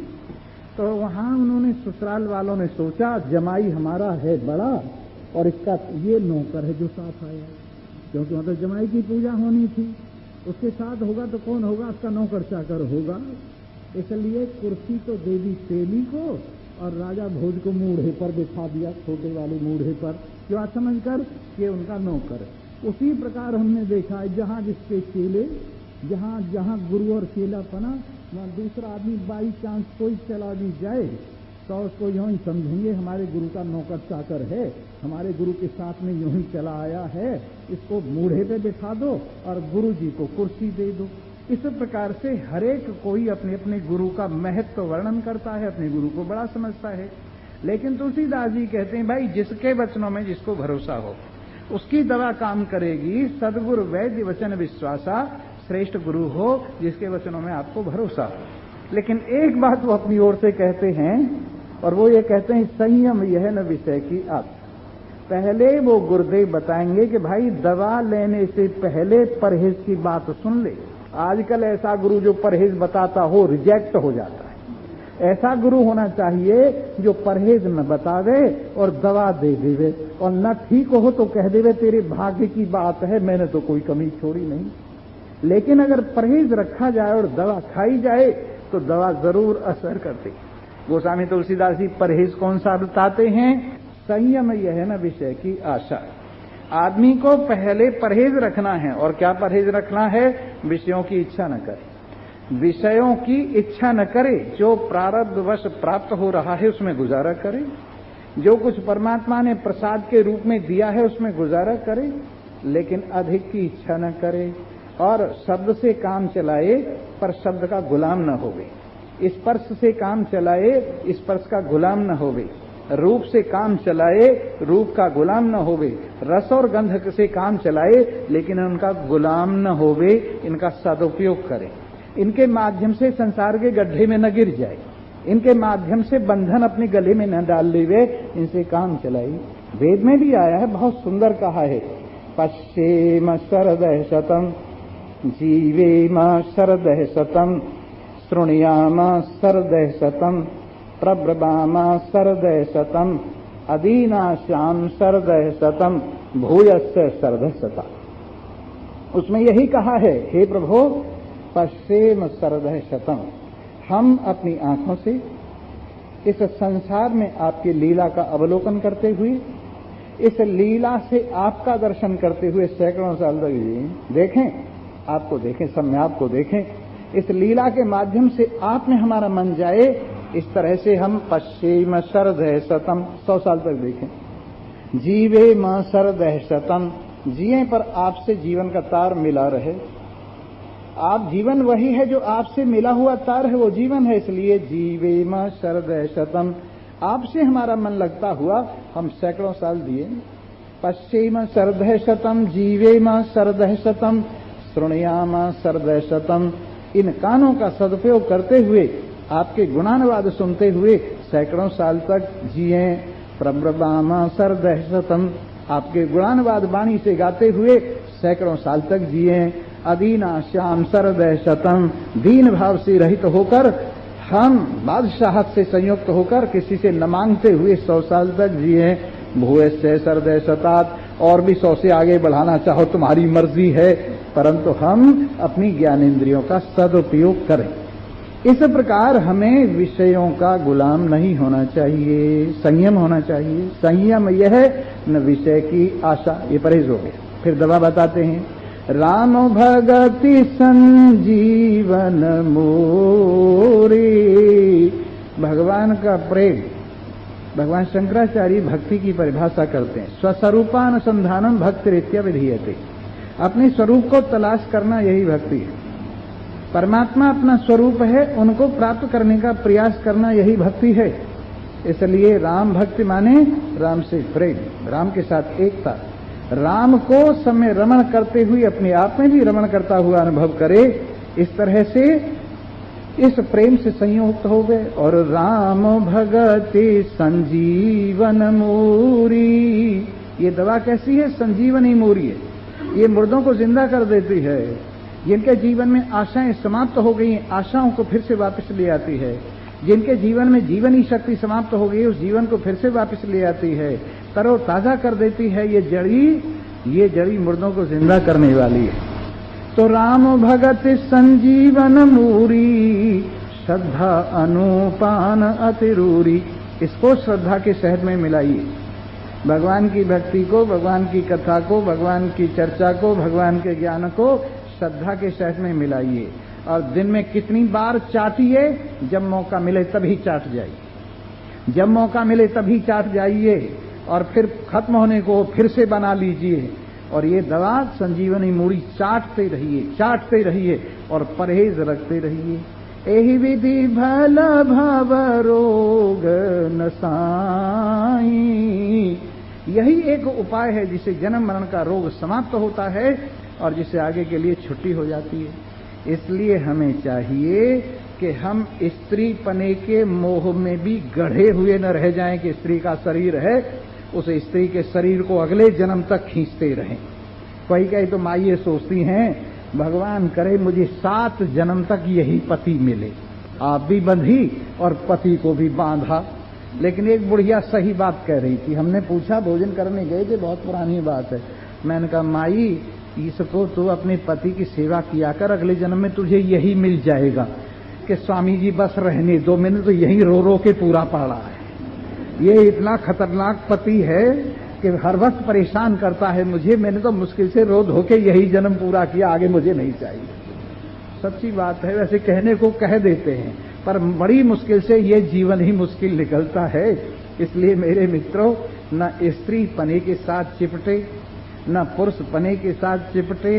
तो वहां उन्होंने ससुराल वालों ने सोचा जमाई हमारा है बड़ा और इसका ये नौकर है जो साथ आया, क्योंकि मतलब जमाई की पूजा होनी थी, उसके साथ होगा तो कौन होगा, उसका नौकर चाकर होगा। इसलिए कुर्सी तो दे दी तेली को और राजा भोज को मूढ़े पर बिठा दिया, छोटे वाले मूढ़े पर, क्या समझकर कि उनका नौकर है। उसी प्रकार हमने देखा है जहां जिसके चेले, जहां जहां गुरु और चेला पना, वहां दूसरा आदमी बाई चांस कोई चला भी जाए तो उसको यूं ही समझेंगे हमारे गुरु का नौकर चाकर है, हमारे गुरु के साथ में यूं ही चला आया है, इसको मूढ़े पे बिठा दो और गुरु जी को कुर्सी दे दो। इस प्रकार से हरेक कोई अपने अपने गुरु का महत्व वर्णन करता है, अपने गुरु को बड़ा समझता है। लेकिन तुलसीदास जी कहते हैं भाई जिसके वचनों में जिसको भरोसा हो उसकी दवा काम करेगी। सदगुरु वैद्य वचन विश्वासा, श्रेष्ठ गुरु हो जिसके वचनों में आपको भरोसा हो। लेकिन एक बात वो अपनी ओर से कहते हैं और वो ये कहते हैं संयम यह न विषय की आस। पहले वो गुरुदेव बताएंगे कि भाई दवा लेने से पहले परहेज की बात सुन ले। आजकल ऐसा गुरु जो परहेज बताता हो रिजेक्ट हो जाता है। ऐसा गुरु होना चाहिए जो परहेज न बतावे और दवा दे देवे, और न ठीक हो तो कह देवे तेरे भाग्य की बात है, मैंने तो कोई कमी छोड़ी नहीं। लेकिन अगर परहेज रखा जाए और दवा खाई जाए तो दवा जरूर असर करती। गोस्वामी तुलसीदास जी परहेज कौन सा बताते हैं? संयम यह है न विषय की आशा। आदमी को पहले परहेज रखना है, और क्या परहेज रखना है? विषयों की इच्छा न करे, विषयों की इच्छा न करे, जो प्रारब्धवश प्राप्त हो रहा है उसमें गुजारा करे, जो कुछ परमात्मा ने प्रसाद के रूप में दिया है उसमें गुजारा करे, लेकिन अधिक की इच्छा न करे, और शब्द से काम चलाए पर शब्द का गुलाम न होवे, स्पर्श से काम चलाए स्पर्श का गुलाम न होवे, रूप से काम चलाए रूप का गुलाम न होवे, रस और गंध से काम चलाए लेकिन उनका गुलाम न होवे, इनका सदुपयोग करे, इनके माध्यम से संसार के गड्ढे में न गिर जाए, इनके माध्यम से बंधन अपने गले में न डाल लेवे, इनसे काम चलाई। वेद में भी आया है, बहुत सुंदर कहा है, पश्येम शरदः शतम् जीवेम शरदः शतम् शृणुयाम शरदः शतम् प्रब्रवाम शरदः शतम् अदीनाश्याम शरदः शतम् भूयस्य शरदः शतम्। उसमें यही कहा है, हे प्रभु पश्येम शरदः शतम्, हम अपनी आंखों से इस संसार में आपकी लीला का अवलोकन करते हुए, इस लीला से आपका दर्शन करते हुए सैकड़ों साल तक देखें, आपको देखें, सब में आपको देखें, इस लीला के माध्यम से आप में हमारा मन जाए, इस तरह से हम पश्येम शरदः शतम् 100 साल तक देखें। जीवेम शरदः शतम्, जिए पर आपसे जीवन का तार मिला रहे। आप जीवन वही है जो आपसे मिला हुआ तार है, वो जीवन है, इसलिए जीवेम शरदः शतम्, आपसे हमारा मन लगता हुआ हम सैकड़ों साल दिए। पश्येम शरदः शतम् जीवेम शरदः शतम् शृणुयाम शरदः शतम्, इन कानों का सदुपयोग करते हुए आपके गुणानुवाद सुनते हुए सैकड़ों साल तक जिए। प्रब्रवाम शरदः शतम्, आपके गुणानुवाद वाणी से गाते हुए सैकड़ों साल तक जिए। अदीनाश्याम शरदः शतम्, दीन भाव से रहित होकर हम बादशाहत से संयुक्त होकर किसी से न मांगते हुए 100 साल तक जिए। भूयस्य शरदः शतात्, और भी 100 से आगे बढ़ाना चाहो तुम्हारी मर्जी है, परंतु हम अपनी ज्ञानेंद्रियों का सदुपयोग करें। इस प्रकार हमें विषयों का गुलाम नहीं होना चाहिए, संयम होना चाहिए। संयम यह है न विषय की आशा, ये परहेज हो गया। फिर दवा बताते हैं, राम भगति संजीवन मोरे, भगवान का प्रेम। भगवान शंकराचार्य भक्ति की परिभाषा करते हैं, स्वस्वरूपानुसंधानम भक्तिरीत्या विधीयते, अपने स्वरूप को तलाश करना यही भक्ति है। परमात्मा अपना स्वरूप है, उनको प्राप्त करने का प्रयास करना यही भक्ति है। इसलिए राम भक्ति माने राम से प्रेम, राम के साथ एकता, राम को समय रमण करते हुए अपने आप में भी रमण करता हुआ अनुभव करे। इस तरह से इस प्रेम से संयुक्त हो गए। और राम भगति संजीवन मूरी, ये दवा कैसी है? संजीवनी मूरी है, ये मुर्दों को जिंदा कर देती है। जिनके जीवन में आशाएं समाप्त हो गई, आशाओं को फिर से वापस ले आती है। जिनके जीवन में जीवनी शक्ति समाप्त हो गई, उस जीवन को फिर से वापस ले आती है, तरो ताजा कर देती है। ये जड़ी मुर्दों को जिंदा करने वाली है। तो राम भगत संजीवन मूरी, श्रद्धा अनुपान अतिरूरी, इसको श्रद्धा के शहद में मिलाइए। भगवान की भक्ति को, भगवान की कथा को, भगवान की चर्चा को, भगवान के ज्ञान को श्रद्धा के शहद में मिलाइए। और दिन में कितनी बार चाटिए? जब मौका मिले तभी चाट जाइए, जब मौका मिले तभी चाट जाइए, और फिर खत्म होने को फिर से बना लीजिए। और ये दवा संजीवनी मूड़ी चाटते रहिए और परहेज रखते रहिए। एहि विधि भल भव रोग नसाई, यही एक उपाय है जिसे जन्म मरण का रोग समाप्त होता है और जिससे आगे के लिए छुट्टी हो जाती है। इसलिए हमें चाहिए कि हम स्त्री पने के मोह में भी गढ़े हुए न रह जाएं कि स्त्री का शरीर है, उस स्त्री के शरीर को अगले जन्म तक खींचते रहें। कोई कहे तो माइए सोचती हैं भगवान करे मुझे 7 जन्म तक यही पति मिले, आप भी बंधी और पति को भी बांधा। लेकिन एक बुढ़िया सही बात कह रही थी। हमने पूछा, भोजन करने गए थे, बहुत पुरानी बात है। मैंने कहा, माई इसको तो अपने पति की सेवा किया कर, अगले जन्म में तुझे यही मिल जाएगा कि स्वामी जी बस रहने दो, मैंने तो यही रो रो के पूरा पाड़ा है। ये इतना खतरनाक पति है कि हर वक्त परेशान करता है मुझे, मैंने तो मुश्किल से रो धो के यही जन्म पूरा किया, आगे मुझे नहीं चाहिए। सच्ची बात है, वैसे कहने को कह देते हैं पर बड़ी मुश्किल से ये जीवन ही मुश्किल निकलता है। इसलिए मेरे मित्रों, न स्त्री पने के साथ चिपटे, न पुरुष पने के साथ चिपटे,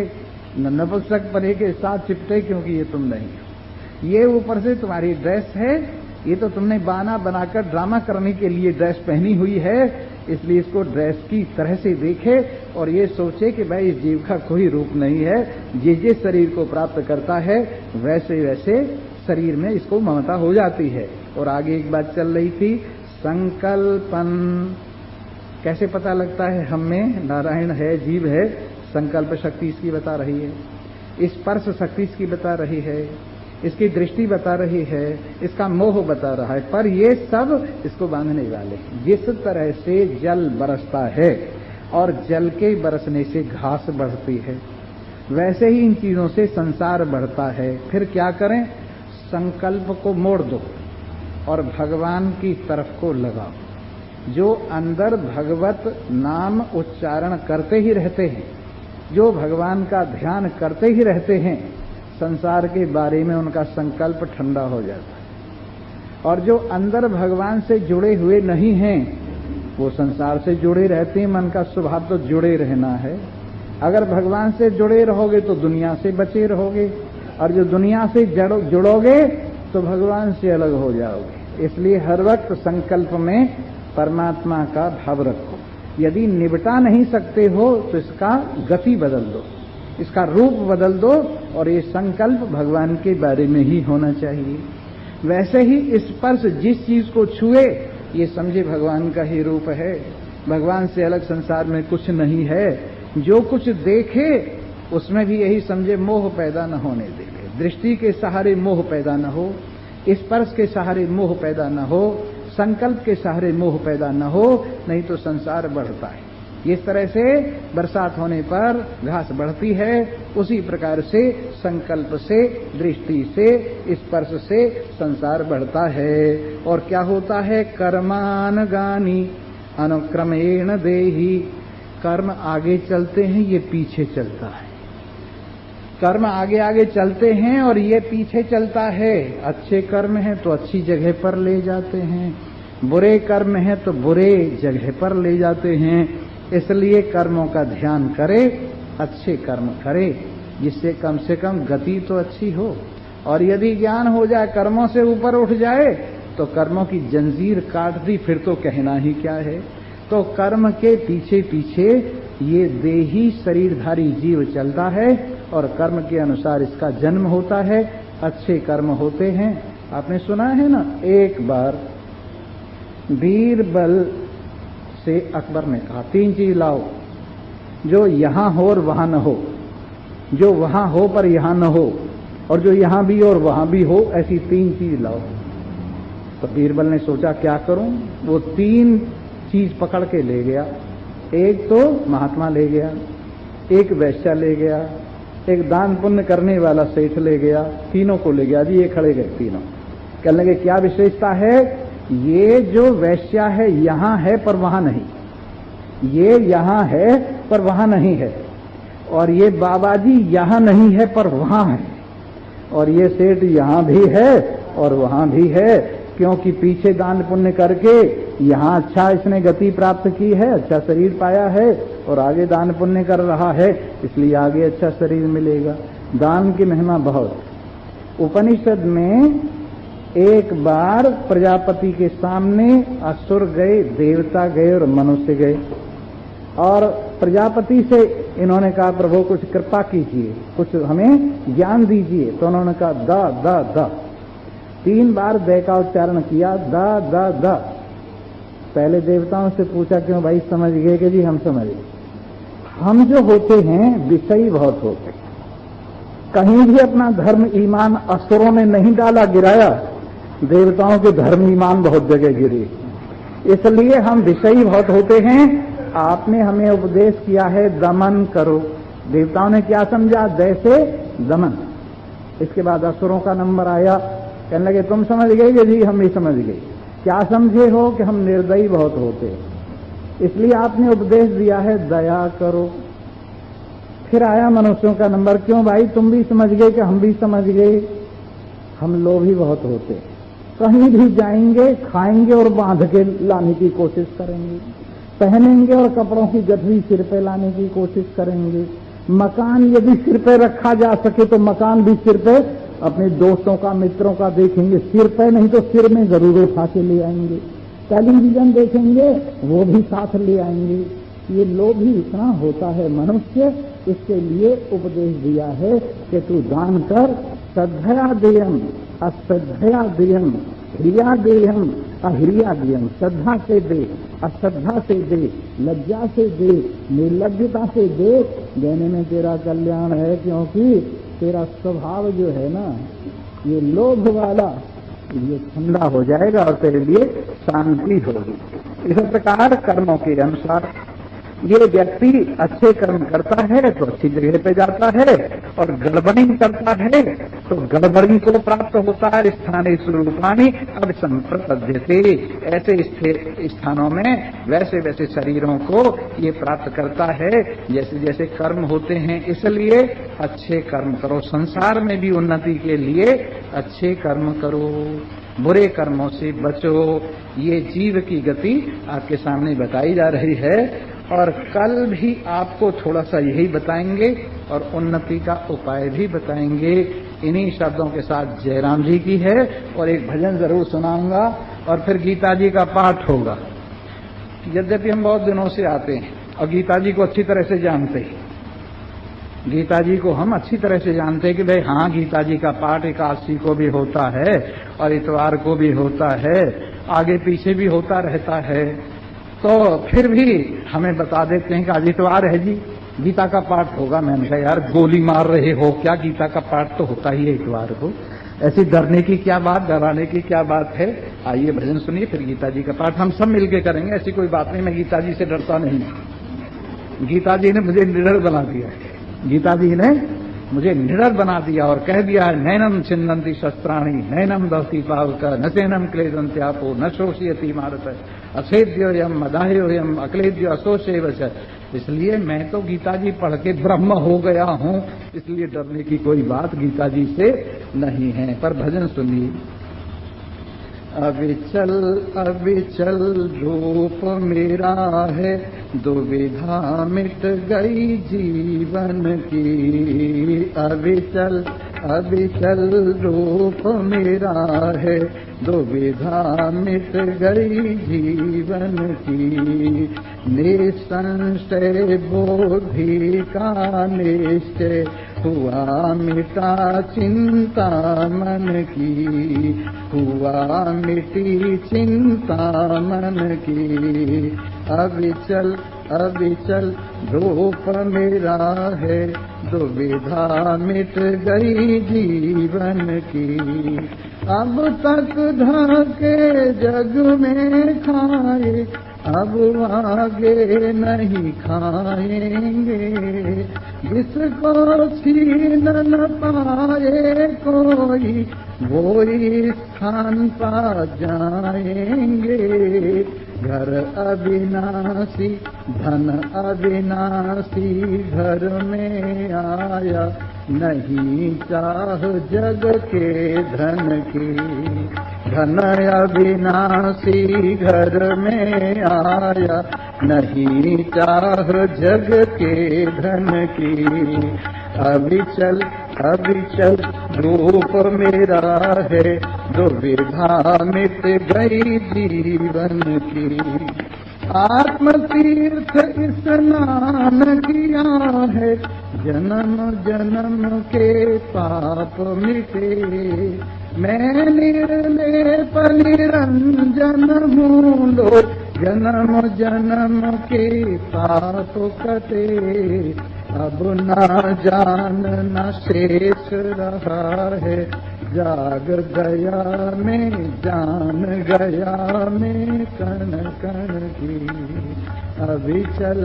न नपुंसक पने के साथ चिपटे, क्योंकि ये तुम नहीं हो। ये ऊपर से तुम्हारी ड्रेस है, ये तो तुमने बहाना बनाकर ड्रामा करने के लिए ड्रेस पहनी हुई है, इसलिए इसको ड्रेस की तरह से देखे और ये सोचे कि भाई इस जीव का कोई रूप नहीं है। जिस शरीर को प्राप्त करता है वैसे वैसे शरीर में इसको ममता हो जाती है। और आगे एक बात चल रही थी, संकल्पन कैसे पता लगता है हम में नारायण है, जीव है। संकल्प शक्ति इसकी बता रही है, स्पर्श शक्ति इसकी बता रही है, इसकी दृष्टि बता रही है, इसका मोह बता रहा है। पर ये सब इसको बांधने वाले। जिस तरह से जल बरसता है और जल के बरसने से घास बढ़ती है, वैसे ही इन चीजों से संसार बढ़ता है। फिर क्या करें? संकल्प को मोड़ दो और भगवान की तरफ को लगाओ। जो अंदर भगवत नाम उच्चारण करते ही रहते हैं, जो भगवान का ध्यान करते ही रहते हैं, संसार के बारे में उनका संकल्प ठंडा हो जाता है। और जो अंदर भगवान से जुड़े हुए नहीं हैं, वो संसार से जुड़े रहते हैं। मन का स्वभाव तो जुड़े रहना है। अगर भगवान से जुड़े रहोगे तो दुनिया से बचे रहोगे, और जो दुनिया से जुड़ोगे तो भगवान से अलग हो जाओगे। इसलिए हर वक्त संकल्प में परमात्मा का भाव रखो। यदि निपटा नहीं सकते हो तो इसका गति बदल दो, इसका रूप बदल दो, और ये संकल्प भगवान के बारे में ही होना चाहिए। वैसे ही स्पर्श जिस चीज को छुए ये समझे भगवान का ही रूप है। भगवान से अलग संसार में कुछ नहीं है। जो कुछ देखे उसमें भी यही समझे मोह पैदा न होने देवे। दृष्टि के सहारे मोह पैदा न हो, स्पर्श के सहारे मोह पैदा न हो, संकल्प के सहारे मोह पैदा न हो, नहीं तो संसार बढ़ता है। इस तरह से बरसात होने पर घास बढ़ती है, उसी प्रकार से संकल्प से, दृष्टि से, स्पर्श से संसार बढ़ता है। और क्या होता है? कर्मानगानि अनुक्रमेण देहि। कर्म आगे चलते हैं, ये पीछे चलता है। कर्म आगे आगे चलते हैं और ये पीछे चलता है। अच्छे कर्म हैं तो अच्छी जगह पर ले जाते हैं, बुरे कर्म हैं तो बुरे जगह पर ले जाते हैं। इसलिए कर्मों का ध्यान करे, अच्छे कर्म करे, जिससे कम से कम गति तो अच्छी हो। और यदि ज्ञान हो जाए, कर्मों से ऊपर उठ जाए, तो कर्मों की जंजीर काट दी, फिर तो कहना ही क्या है। तो कर्म के पीछे पीछे ये देही शरीरधारी जीव चलता है और कर्म के अनुसार इसका जन्म होता है। अच्छे कर्म होते हैं। आपने सुना है ना, एक बार बीरबल से अकबर ने कहा, 3 चीज लाओ जो यहां हो और वहां न हो, जो वहां हो पर यहां न हो, और जो यहां भी और वहां भी हो, ऐसी 3 चीज लाओ। तो बीरबल ने सोचा क्या करूं। वो 3 चीज पकड़ के ले गया। एक तो महात्मा ले गया, एक वैश्या ले गया, एक दान पुण्य करने वाला सेठ ले गया। तीनों को ले गया जी। ये खड़े गए तीनों। कहने लगे क्या विशेषता है? ये जो वैश्या है यहां है पर वहां नहीं, ये यहां है पर वहां नहीं है, और ये बाबा जी यहां नहीं है पर वहां है, और ये सेठ यहां भी है और वहां भी है। क्योंकि पीछे दान पुण्य करके यहां अच्छा इसने गति प्राप्त की है, अच्छा शरीर पाया है, और आगे दान पुण्य कर रहा है, इसलिए आगे अच्छा शरीर मिलेगा। दान की महिमा बहुत। उपनिषद में एक बार प्रजापति के सामने असुर गए, देवता गए और मनुष्य गए, और प्रजापति से इन्होंने कहा प्रभु कुछ कृपा कीजिए, कुछ हमें ज्ञान दीजिए। तो उन्होंने कहा दा दा दा। 3 बार द का उच्चारण किया, दा दा दा। पहले देवताओं से पूछा क्यों भाई, समझ गए कि जी हम समझ गए। हम जो होते हैं विषयी बहुत होते हैं। कहीं भी अपना धर्म ईमान असुरों ने नहीं डाला गिराया, देवताओं के धर्म ईमान बहुत जगह गिरे, इसलिए हम विषयी बहुत होते हैं। आपने हमें उपदेश किया है दमन करो। देवताओं ने क्या समझा? दैसे दमन। इसके बाद असुरों का नंबर आया, कहने लगे तुम समझ गए? जी हम भी समझ गए। क्या समझे हो? कि हम निर्दयी बहुत होते हैं, इसलिए आपने उपदेश दिया है दया करो। फिर आया मनुष्यों का नंबर, क्यों भाई तुम भी समझ गए? कि हम भी समझ गए। हम लोभी बहुत होते, कहीं भी जाएंगे खाएंगे और बांध के लाने की कोशिश करेंगे, पहनेंगे और कपड़ों की गठरी सिर पे लाने की कोशिश करेंगे। मकान यदि सिर पे रखा जा सके तो मकान भी सिर पे, अपने दोस्तों का मित्रों का देखेंगे सिर पे, नहीं तो सिर में जरूर उठा के ले आएंगे। टेलीविजन देखेंगे वो भी साथ ले आएंगे। ये लोभी इतना होता है मनुष्य, इसके लिए उपदेश दिया है कि तू दान कर। श्रद्धया देयम अश्रद्धया देयम, ह्रिया देयम अह्रिया देयम। श्रद्धा से दे, अश्रद्धा से दे, लज्जा से दे, निर्लज्जता से दे, देने में तेरा कल्याण है। क्योंकि तेरा स्वभाव जो है ना ये लोभ वाला, ये ठंडा हो जाएगा और तेरे लिए शांति होगी। इस प्रकार कर्मों के अनुसार ये व्यक्ति अच्छे कर्म करता है तो अच्छी जगह पे जाता है, और गड़बड़ी करता है तो गड़बड़ी को प्राप्त होता है। स्थानीय स्वरूपानी अब संप्रपद्यते, ऐसे स्थानों में वैसे वैसे शरीरों को ये प्राप्त करता है जैसे जैसे कर्म होते हैं। इसलिए अच्छे कर्म करो, संसार में भी उन्नति के लिए अच्छे कर्म करो, बुरे कर्मों से बचो। ये जीव की गति आपके सामने बताई जा रही है, और कल भी आपको थोड़ा सा यही बताएंगे और उन्नति का उपाय भी बताएंगे। इन्हीं शब्दों के साथ जयराम जी की है, और एक भजन जरूर सुनाऊंगा, और फिर गीता जी का पाठ होगा। यद्यपि हम बहुत दिनों से आते हैं और गीता जी को अच्छी तरह से जानते हैं, गीता जी को हम अच्छी तरह से जानते हैं कि भाई हाँ, गीता जी का पाठ एकादशी को भी होता है और इतवार को भी होता है, आगे पीछे भी होता रहता है। तो फिर भी हमें बता देते हैं कि आज इतवार है जी, गीता का पाठ होगा। मैंने कहा यार गोली मार रहे हो क्या, गीता का पाठ तो होता ही है इतवार को, ऐसी डरने की क्या बात, डराने की क्या बात है। आइए भजन सुनिए, फिर गीता जी का पाठ हम सब मिलके करेंगे, ऐसी कोई बात नहीं। मैं गीता जी से डरता नहीं, गीता जी ने मुझे निडर बना दिया, गीता जी ने मुझे निडर बना दिया और कह दिया है नैनम छिन्नन्ति शस्त्राणि नैनम दहति पावक न चैनम क्लेदन्त्यापो न शोषयति मारत असेद्योयम मदाह्योयम अक्लेद्यो अशोषेव च। इसलिए मैं तो गीता जी पढ़ के ब्रह्म हो गया हूँ, इसलिए डरने की कोई बात गीता जी से नहीं है। पर भजन सुनिए। अविचल अविचल रूप मेरा है, दुविधा मिट गई जीवन की। अविचल अविचल रूप मेरा है, दुविधा मिट गई जीवन की। निसंशय बोधि का निश्चय हुआ मिटा चिंता मन की, हुआ मिटी चिंता मन की। अविचल अविचल रूप मेरा है, दुविधा मिट गई जीवन की। अब तक ढके जग में खाए, अब आगे नहीं खाएंगे। जिसको छीन न पाए कोई, वो स्थान पा जाएंगे। घर अविनाशी धन अविनाशी, घर में आया नहीं चाह जग के धन की। धन अविनाशी घर में आया नहीं चाह जग के धन की। अविचल अविचल रूप मेरा है, दुविधा मिट गई जीवन की। आत्म तीर्थ स्नान किया है, जन्म जन्म के पाप मिटे। मैं निर्लेप निरंजन हूँ, लोग जन्म जन्म के पाप कटे, अब ना जान न शेष रहा है। जाग गया मैं जान गया मैं कण कण की, अविचल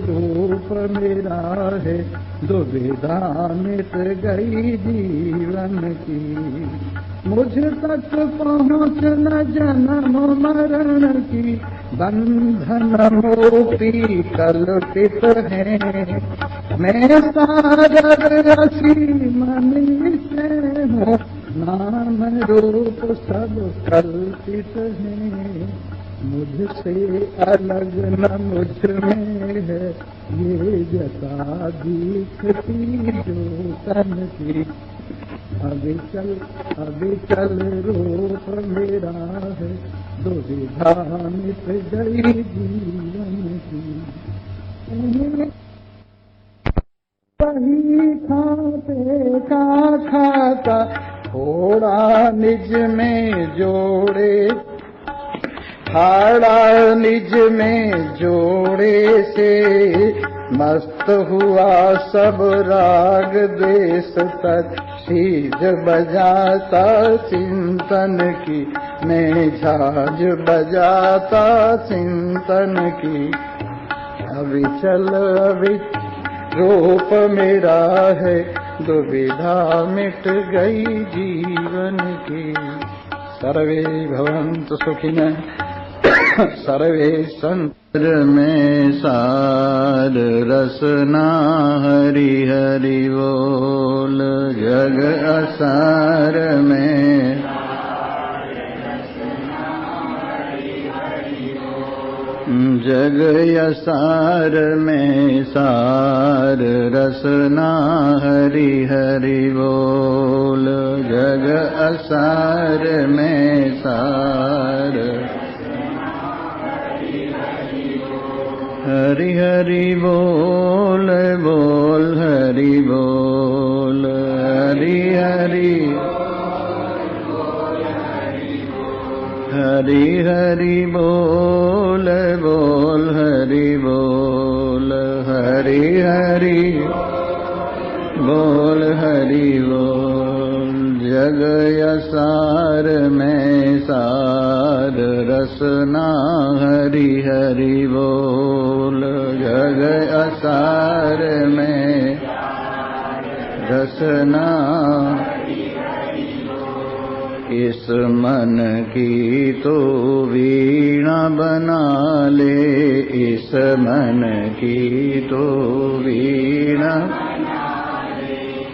रूप मेरा है, दुविधा मिट गई जीवन की। मुझ तक पहुँच न जन्म मरण की, बंधन मोती कल्पित है। मैं सागर असीम से हूँ, नाम रूप सब कल्पित है। मुझसे अलग न मुझ में है, ये जता दिखती जो तन की। अविचल रूप मेरा है, दुविधा मिट गई जीवन की। वही खाते का खाता, थोड़ा निज में जोड़े, हाड़ा निज में जोड़े से, मस्त हुआ सब राग देश तक। सीज बजाता चिंतन की, मैं झाज बजाता चिंतन की। अविचल रूप मेरा है, दुविधा मिट गई जीवन की। सर्वे भवन्तु सुखिनः, सर्वे संतर में सार रसना। हरि हरि बोल। जग असार में जग असार में सार रसना। हरि हरि बोल। जग असार में सार। हरि हरि बोल बोल हरि बोल। हरि हरि हरि हरि बोल बोल हरि बोल। हरि हरि बोल हरि बोल। जग असार में सार रसना। हरि हरि बोल। जग असार में रसना। इस मन की तो वीणा बना ले। इस मन की तो वीणा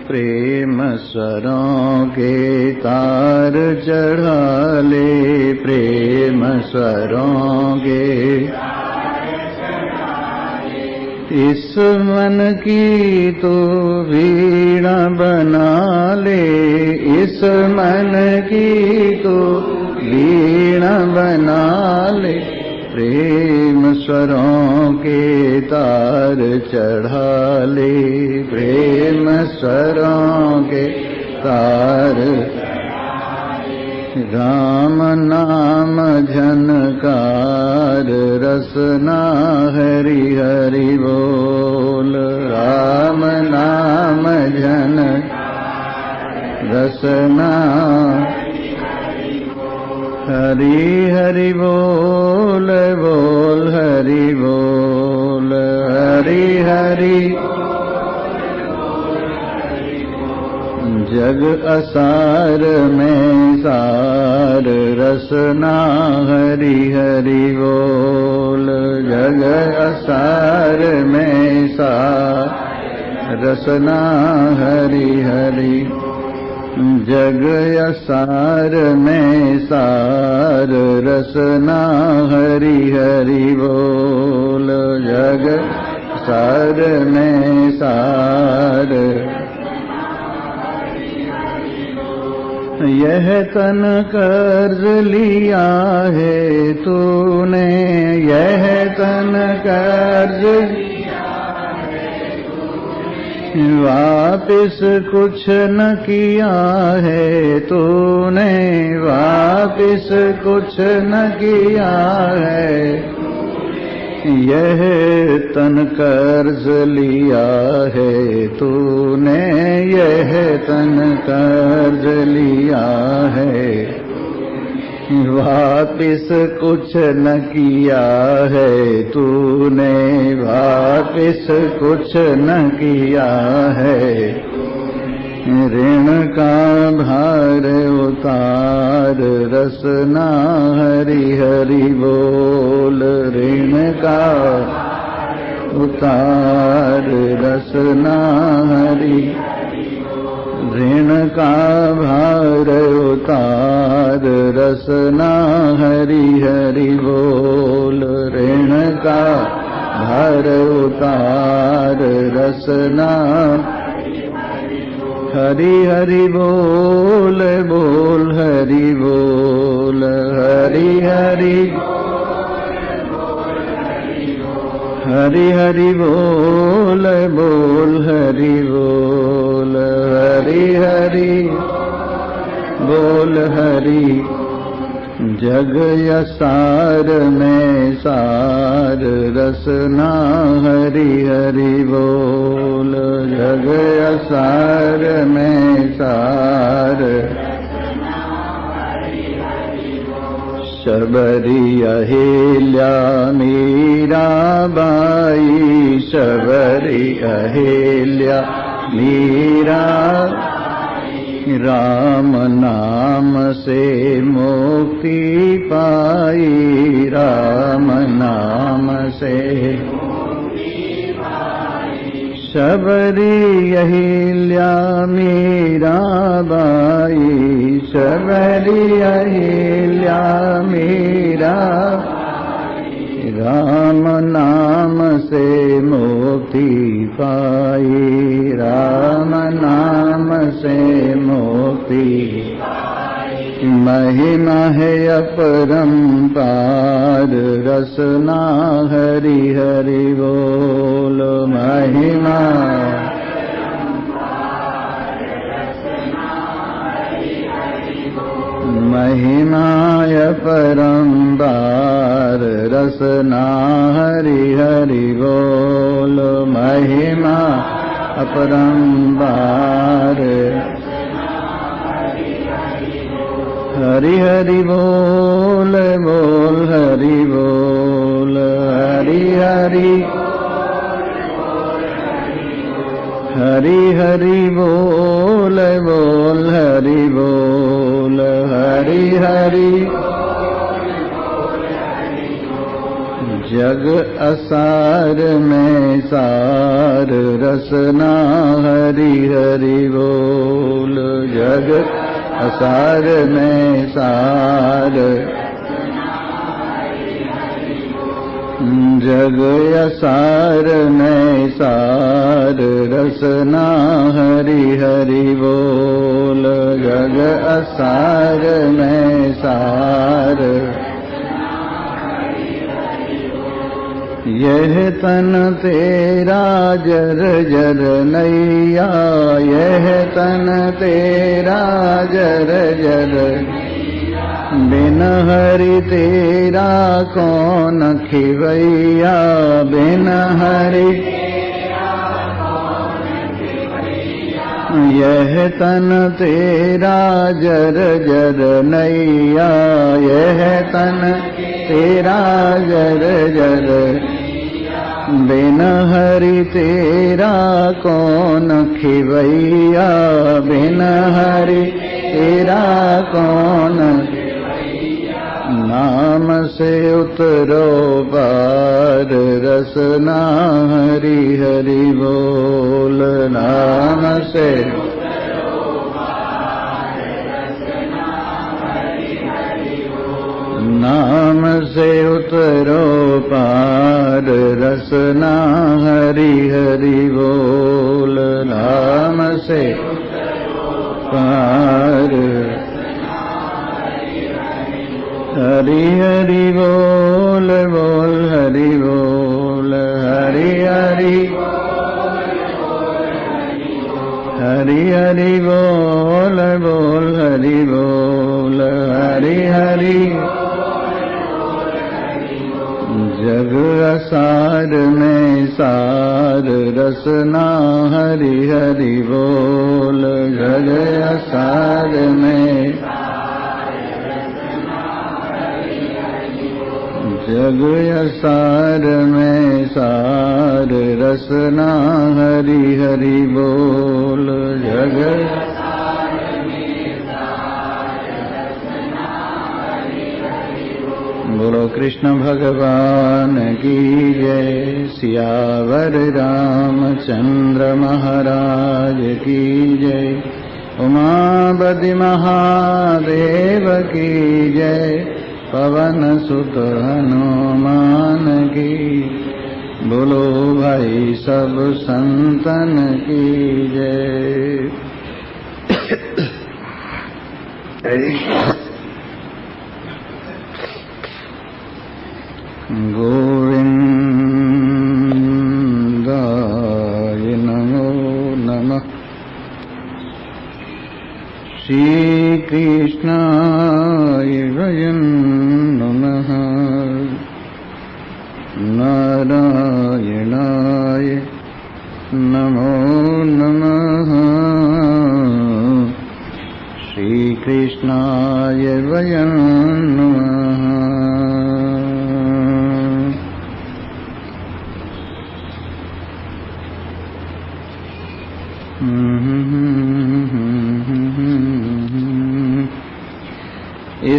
प्रेम स्वरों के तार चढ़ा ले। प्रेम स्वरों के इस मन की तो वीणा बना ले। इस मन की तो वीणा बना ले। प्रेम स्वरों के तार चढ़ा ले। प्रेम स्वरों के तार। राम नाम झनकार रसना। हरि हरि बोल। राम नाम झन रसना। हरि हरि बोल बोल हरि बोल। हरि हरि जग असार में सार रसना। हरि हरि बोल। जग असार में सार रसना। हरि हरि जग असार में सार रसना। हरि हरि बोल। जग असार में सार। यह तन कर्ज लिया है तूने। यह तन कर्ज वापिस कुछ न किया है तूने, वापिस कुछ न किया है, यह तन कर्ज लिया है तूने, यह तन कर्ज लिया है, वापिस कुछ न किया है तूने, वापिस कुछ न किया है, ऋण का भार उतार रसना हरि हरि बोल, ऋण का उतार रसना हरि, ऋण का भार उतार रसना हरि हरि बोल, ऋण का भार उतार रसना हरि हरि बोल, बोल हरि बोल, हरि हरि हरि हरि बोल, बोल हरि बोल, हरि हरि बोल हरि, जग यसार में सार रसना हरि हरि बोल, जग यसार में सार, शबरी अहिल्या मीराबाई, शबरी अहिल्या मीरा, राम नाम से मुक्ति पाई, राम नाम से शबरी अहिल्या मीराबाई, शबरी अहिल्या मीरा, राम नाम से मुक्ति पाई, राम नाम से मुक्ति, महिमा है अपरंपार रसना हरि हरि बोल, महिमा महिमाय परम्पार रसना हरि हरि बोल, महिमा अपरम्पार हरि हरि बोल, बोल हरि बोल, हरि हरि हरि हरि बोल, बोल हरि बोल, हरि हरि जग असार में सार रसना हरि हरि बोल, जग असार में सार, जग असार में सार रसना हरि हरि बोल, जग असार में सार, यह तन तेरा जर जर नैया, यह तन तेरा जर जर, बिन हरि तेरा कौन खिवैया, बिन हरि यह तन तेरा जर जर नैया, यह तन तेरा जर जर, बिन हरि तेरा कौन खिवैया, बिन हरि तेरा कौन, नाम से उतरो पार रसना हरि हरि बोल, नाम से नाम से उतरो पार रसना हरि हरि बोल, नाम से पार हरि हरि बोल, बोल हरि बोल, हरि हरि हरि हरि बोल बोल हरि बोल हरि हरि जग असार में सार रसना हरि हरि बोल जग असार में जग असार में सार रसना हरि हरि बोल जग बोलो कृष्ण भगवान की जय सियावर रामचंद्र महाराज की जय उमापति महादेव की जय पवन सुत हनुमान की बोलो भाई सब संतन की जय। गोविंदाय नमो नमः। श्री कृष्णाय वयं नमः। नारायणाय नमो नमः। श्री कृष्णाय वयं नमः।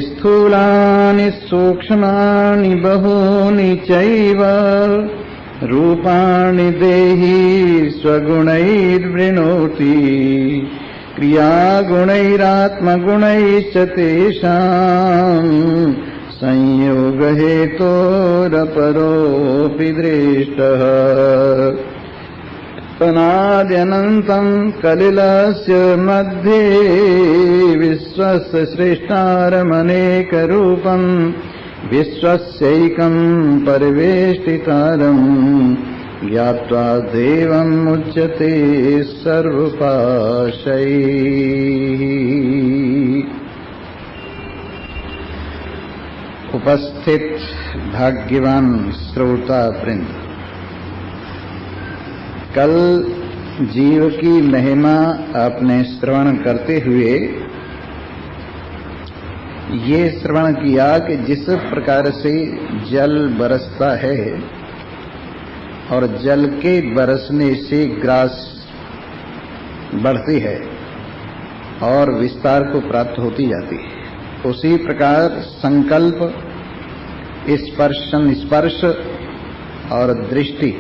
स्थूलानि सूक्ष्मानि बहूनि चैव रूपाणि देहि स्वगुणैर्वृणोति क्रियागुणैरात्मगुणैश्च तेषाम् संयोग हेतोरपरोऽपि दृष्टः। अनाद्यनन्तं कलिलस्य मध्ये विश्वस्य सृष्टारमनेकरूपं विश्वस्यैकं परिवेष्टितारं ज्ञात्वा देवं मुच्यते सर्वपाशैः। उपस्थित भाग्यवान श्रोता वृंद, कल जीव की महिमा आपने श्रवण करते हुए ये श्रवण किया कि जिस प्रकार से जल बरसता है और जल के बरसने से ग्रास बढ़ती है और विस्तार को प्राप्त होती जाती है, उसी प्रकार संकल्प, स्पर्श और दृष्टि,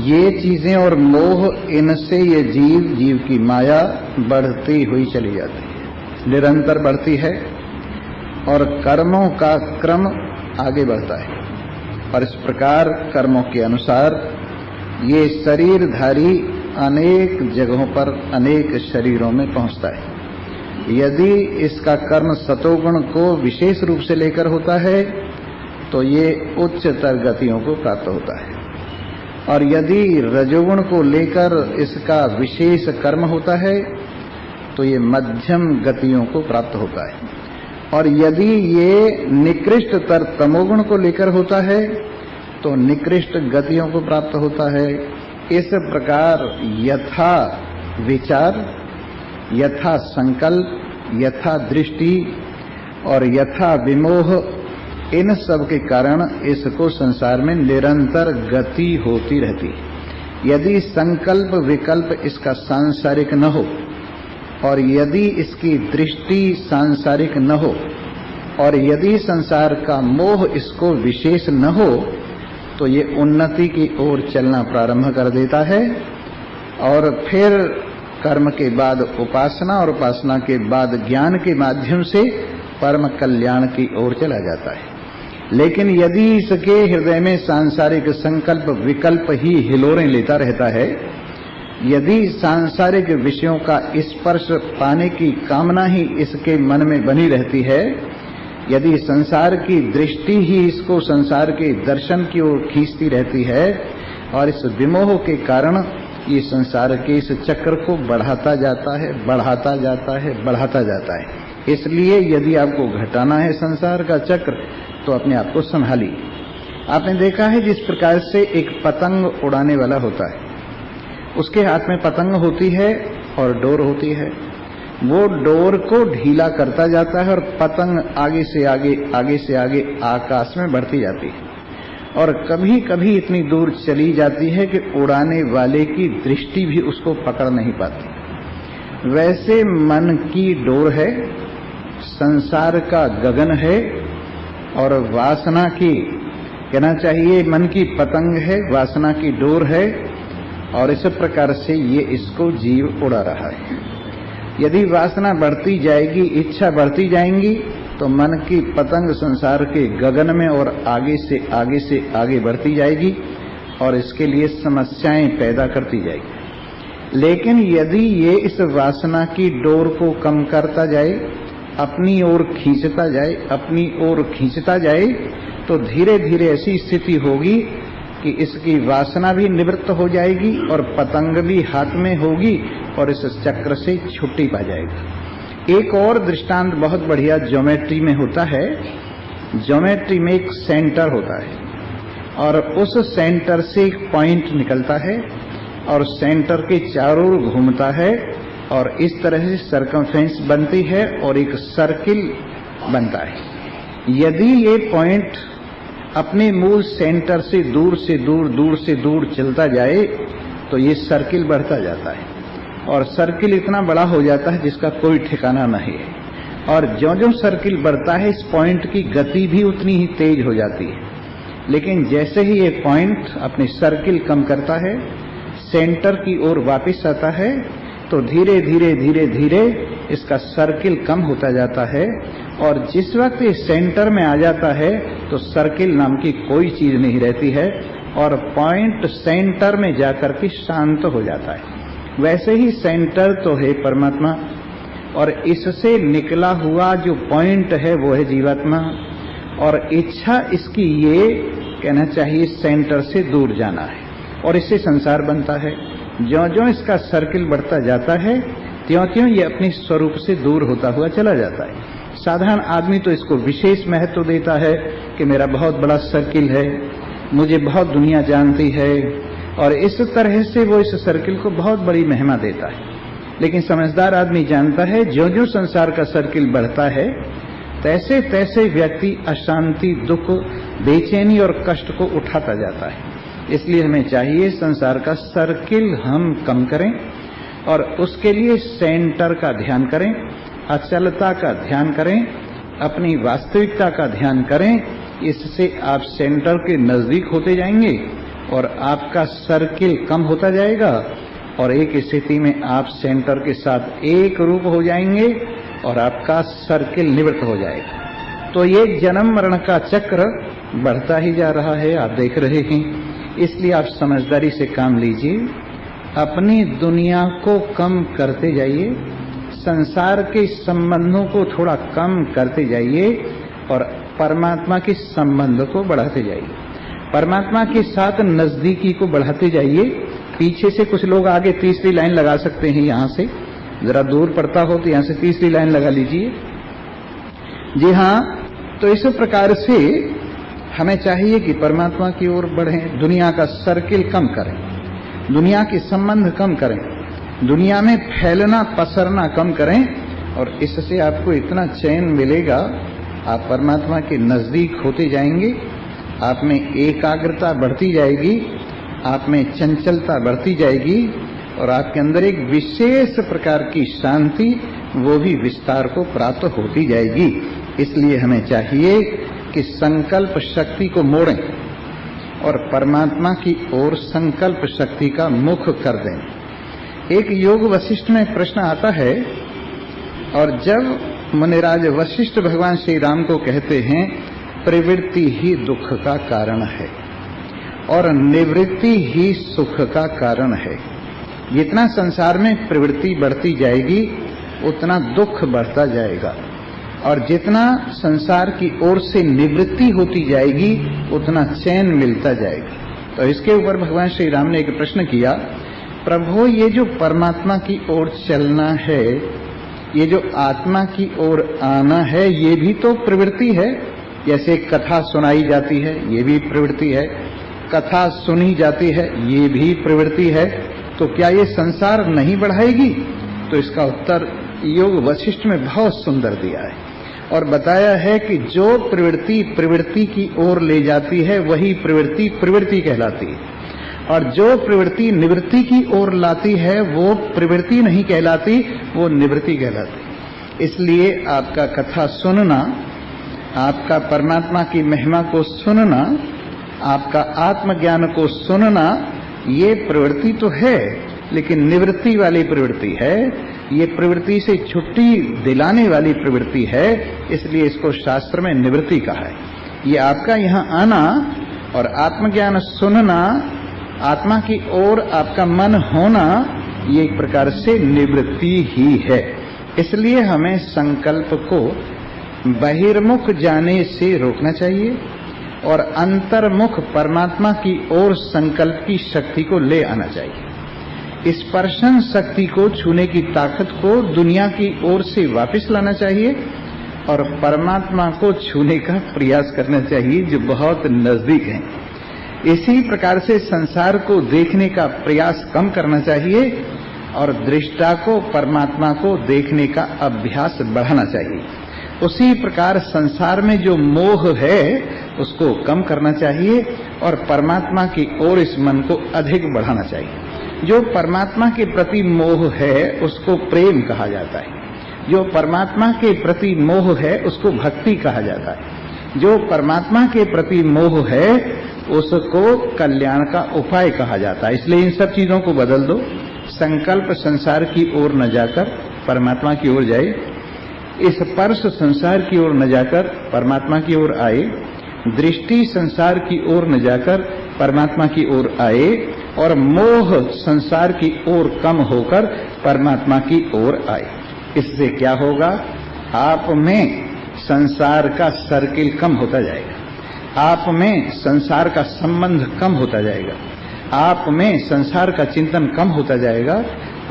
ये चीजें और मोह, इनसे ये जीव की माया बढ़ती हुई चली जाती है, निरंतर बढ़ती है और कर्मों का क्रम आगे बढ़ता है। और इस प्रकार कर्मों के अनुसार ये शरीरधारी अनेक जगहों पर, अनेक शरीरों में पहुंचता है। यदि इसका कर्म सतोगुण को विशेष रूप से लेकर होता है तो ये उच्चतर गतियों को प्राप्त होता है, और यदि रजोगुण को लेकर इसका विशेष कर्म होता है तो ये मध्यम गतियों को प्राप्त होता है, और यदि ये निकृष्टतर तमोगुण को लेकर होता है तो निकृष्ट गतियों को प्राप्त होता है। इस प्रकार यथा विचार, यथा संकल्प, यथा दृष्टि और यथा विमोह, इन सब के कारण इसको संसार में निरंतर गति होती रहती है। यदि संकल्प विकल्प इसका सांसारिक न हो, और यदि इसकी दृष्टि सांसारिक न हो, और यदि संसार का मोह इसको विशेष न हो, तो ये उन्नति की ओर चलना प्रारंभ कर देता है, और फिर कर्म के बाद उपासना, और उपासना के बाद ज्ञान के माध्यम से परम कल्याण की ओर चला जाता है। लेकिन यदि इसके हृदय में सांसारिक संकल्प विकल्प ही हिलोरें लेता रहता है, यदि सांसारिक विषयों का स्पर्श पाने की कामना ही इसके मन में बनी रहती है, यदि संसार की दृष्टि ही इसको संसार के दर्शन की ओर खींचती रहती है, और इस विमोह के कारण ये संसार के इस चक्र को बढ़ाता जाता है, बढ़ाता जाता है, बढ़ाता जाता है। इसलिए यदि आपको घटाना है संसार का चक्र तो अपने आप को संभालिए। आपने देखा है जिस प्रकार से एक पतंग उड़ाने वाला होता है, उसके हाथ में पतंग होती है और डोर होती है। वो डोर को ढीला करता जाता है और पतंग आगे से आगे, आगे से आगे आकाश में बढ़ती जाती है और कभी कभी इतनी दूर चली जाती है कि उड़ाने वाले की दृष्टि भी उसको पकड़ नहीं पाती। वैसे मन की डोर है, संसार का गगन है और वासना की, कहना चाहिए मन की पतंग है, वासना की डोर है और इस प्रकार से ये इसको जीव उड़ा रहा है। यदि वासना बढ़ती जाएगी, इच्छा बढ़ती जाएंगी तो मन की पतंग संसार के गगन में और आगे से आगे से आगे बढ़ती जाएगी और इसके लिए समस्याएं पैदा करती जाएगी। लेकिन यदि ये इस वासना की डोर को कम करता जाए, अपनी ओर खींचता जाए, अपनी ओर खींचता जाए तो धीरे धीरे ऐसी स्थिति होगी कि इसकी वासना भी निवृत्त हो जाएगी और पतंग भी हाथ में होगी और इस चक्र से छुट्टी पा जाएगी। एक और दृष्टांत बहुत बढ़िया ज्योमेट्री में होता है। ज्योमेट्री में एक सेंटर होता है और उस सेंटर से एक पॉइंट निकलता है और सेंटर के चारों ओर घूमता है और इस तरह से सर्कमफ्रेंस बनती है और एक सर्किल बनता है। यदि ये पॉइंट अपने मूल सेंटर से दूर से दूर, दूर से दूर चलता जाए तो ये सर्किल बढ़ता जाता है और सर्किल इतना बड़ा हो जाता है जिसका कोई ठिकाना नहीं है। और ज्यों-ज्यों सर्किल बढ़ता है इस पॉइंट की गति भी उतनी ही तेज हो जाती है। लेकिन जैसे ही ये पॉइंट अपनी सर्किल कम करता है, सेंटर की ओर वापस आता है तो धीरे धीरे धीरे धीरे इसका सर्किल कम होता जाता है और जिस वक्त ये सेंटर में आ जाता है तो सर्किल नाम की कोई चीज नहीं रहती है और पॉइंट सेंटर में जाकर के शांत हो जाता है। वैसे ही सेंटर तो है परमात्मा और इससे निकला हुआ जो पॉइंट है वो है जीवात्मा और इच्छा इसकी ये कहना चाहिए सेंटर से दूर जाना है और इससे संसार बनता है। ज्यों-ज्यों इसका सर्किल बढ़ता जाता है त्यों-त्यों ये अपने स्वरूप से दूर होता हुआ चला जाता है। साधारण आदमी तो इसको विशेष महत्व देता है कि मेरा बहुत बड़ा सर्किल है, मुझे बहुत दुनिया जानती है और इस तरह से वो इस सर्किल को बहुत बड़ी महिमा देता है। लेकिन समझदार आदमी जानता है ज्यों-ज्यों संसार का सर्किल बढ़ता है तैसे तैसे व्यक्ति अशांति, दुख, बेचैनी और कष्ट को उठाता जाता है। इसलिए हमें चाहिए संसार का सर्किल हम कम करें और उसके लिए सेंटर का ध्यान करें, अचलता का ध्यान करें, अपनी वास्तविकता का ध्यान करें। इससे आप सेंटर के नजदीक होते जाएंगे और आपका सर्किल कम होता जाएगा और एक स्थिति में आप सेंटर के साथ एक रूप हो जाएंगे और आपका सर्किल निवृत्त हो जाएगा। तो ये जन्म मरण का चक्र बढ़ता ही जा रहा है, आप देख रहे हैं। इसलिए आप समझदारी से काम लीजिए, अपनी दुनिया को कम करते जाइए, संसार के संबंधों को थोड़ा कम करते जाइए और परमात्मा के संबंध को बढ़ाते जाइए, परमात्मा के साथ नजदीकी को बढ़ाते जाइए। पीछे से कुछ लोग आगे तीसरी लाइन लगा सकते हैं, यहाँ से जरा दूर पड़ता हो तो यहाँ से तीसरी लाइन लगा लीजिए। जी हाँ, तो इस प्रकार से हमें चाहिए कि परमात्मा की ओर बढ़ें, दुनिया का सर्किल कम करें, दुनिया के संबंध कम करें, दुनिया में फैलना पसरना कम करें और इससे आपको इतना चैन मिलेगा, आप परमात्मा के नजदीक होते जाएंगे, आप में एकाग्रता बढ़ती जाएगी, आप में चंचलता बढ़ती जाएगी और आपके अंदर एक विशेष प्रकार की शांति, वो भी विस्तार को प्राप्त होती जाएगी। इसलिए हमें चाहिए कि संकल्प शक्ति को मोड़ें और परमात्मा की ओर संकल्प शक्ति का मुख कर दें। एक योग वशिष्ठ में प्रश्न आता है और जब मुनिराज वशिष्ठ भगवान श्री राम को कहते हैं प्रवृत्ति ही दुख का कारण है और निवृत्ति ही सुख का कारण है। जितना संसार में प्रवृत्ति बढ़ती जाएगी उतना दुख बढ़ता जाएगा और जितना संसार की ओर से निवृत्ति होती जाएगी उतना चैन मिलता जाएगा। तो इसके ऊपर भगवान श्री राम ने एक प्रश्न किया प्रभु ये जो परमात्मा की ओर चलना है, ये जो आत्मा की ओर आना है, ये भी तो प्रवृत्ति है। जैसे कथा सुनाई जाती है, ये भी प्रवृत्ति है, कथा सुनी जाती है, ये भी प्रवृत्ति है। तो क्या ये संसार नहीं बढ़ाएगी? तो इसका उत्तर योग वशिष्ठ में बहुत सुंदर दिया है और बताया है कि जो प्रवृत्ति प्रवृत्ति की ओर ले जाती है वही प्रवृत्ति प्रवृत्ति कहलाती है, और जो प्रवृत्ति निवृत्ति की ओर लाती है वो प्रवृत्ति नहीं कहलाती, वो निवृत्ति कहलाती। इसलिए आपका कथा सुनना, आपका परमात्मा की महिमा को सुनना, आपका आत्मज्ञान को सुनना, ये प्रवृत्ति तो है, लेकिन निवृत्ति वाली प्रवृत्ति है। ये प्रवृत्ति से छुट्टी दिलाने वाली प्रवृत्ति है, इसलिए इसको शास्त्र में निवृत्ति कहा है। ये आपका यहाँ आना और आत्मज्ञान सुनना, आत्मा की ओर आपका मन होना, ये एक प्रकार से निवृत्ति ही है। इसलिए हमें संकल्प को बहिर्मुख जाने से रोकना चाहिए और अंतर्मुख परमात्मा की ओर संकल्प की शक्ति को ले आना चाहिए। स्पर्शन शक्ति को, छूने की ताकत को दुनिया की ओर से वापस लाना चाहिए और परमात्मा को छूने का प्रयास करना चाहिए जो बहुत नजदीक है। इसी प्रकार से संसार को देखने का प्रयास कम करना चाहिए और दृष्टा को, परमात्मा को देखने का अभ्यास बढ़ाना चाहिए। उसी प्रकार संसार में जो मोह है उसको कम करना चाहिए और परमात्मा की ओर इस मन को अधिक बढ़ाना चाहिए। जो परमात्मा के प्रति मोह है उसको प्रेम कहा जाता है, जो परमात्मा के प्रति मोह है उसको भक्ति कहा जाता है, जो परमात्मा के प्रति मोह है उसको कल्याण का उपाय कहा जाता है। इसलिए इन सब चीजों को बदल दो। संकल्प संसार की ओर न जाकर परमात्मा की ओर जाए, स्पर्श संसार की ओर न जाकर परमात्मा की ओर आए, दृष्टि संसार की ओर न जाकर परमात्मा की ओर आए और मोह संसार की ओर कम होकर परमात्मा की ओर आए। इससे क्या होगा? आप में संसार का सर्किल कम होता जाएगा, आप में संसार का संबंध कम होता जाएगा, आप में संसार का चिंतन कम होता जाएगा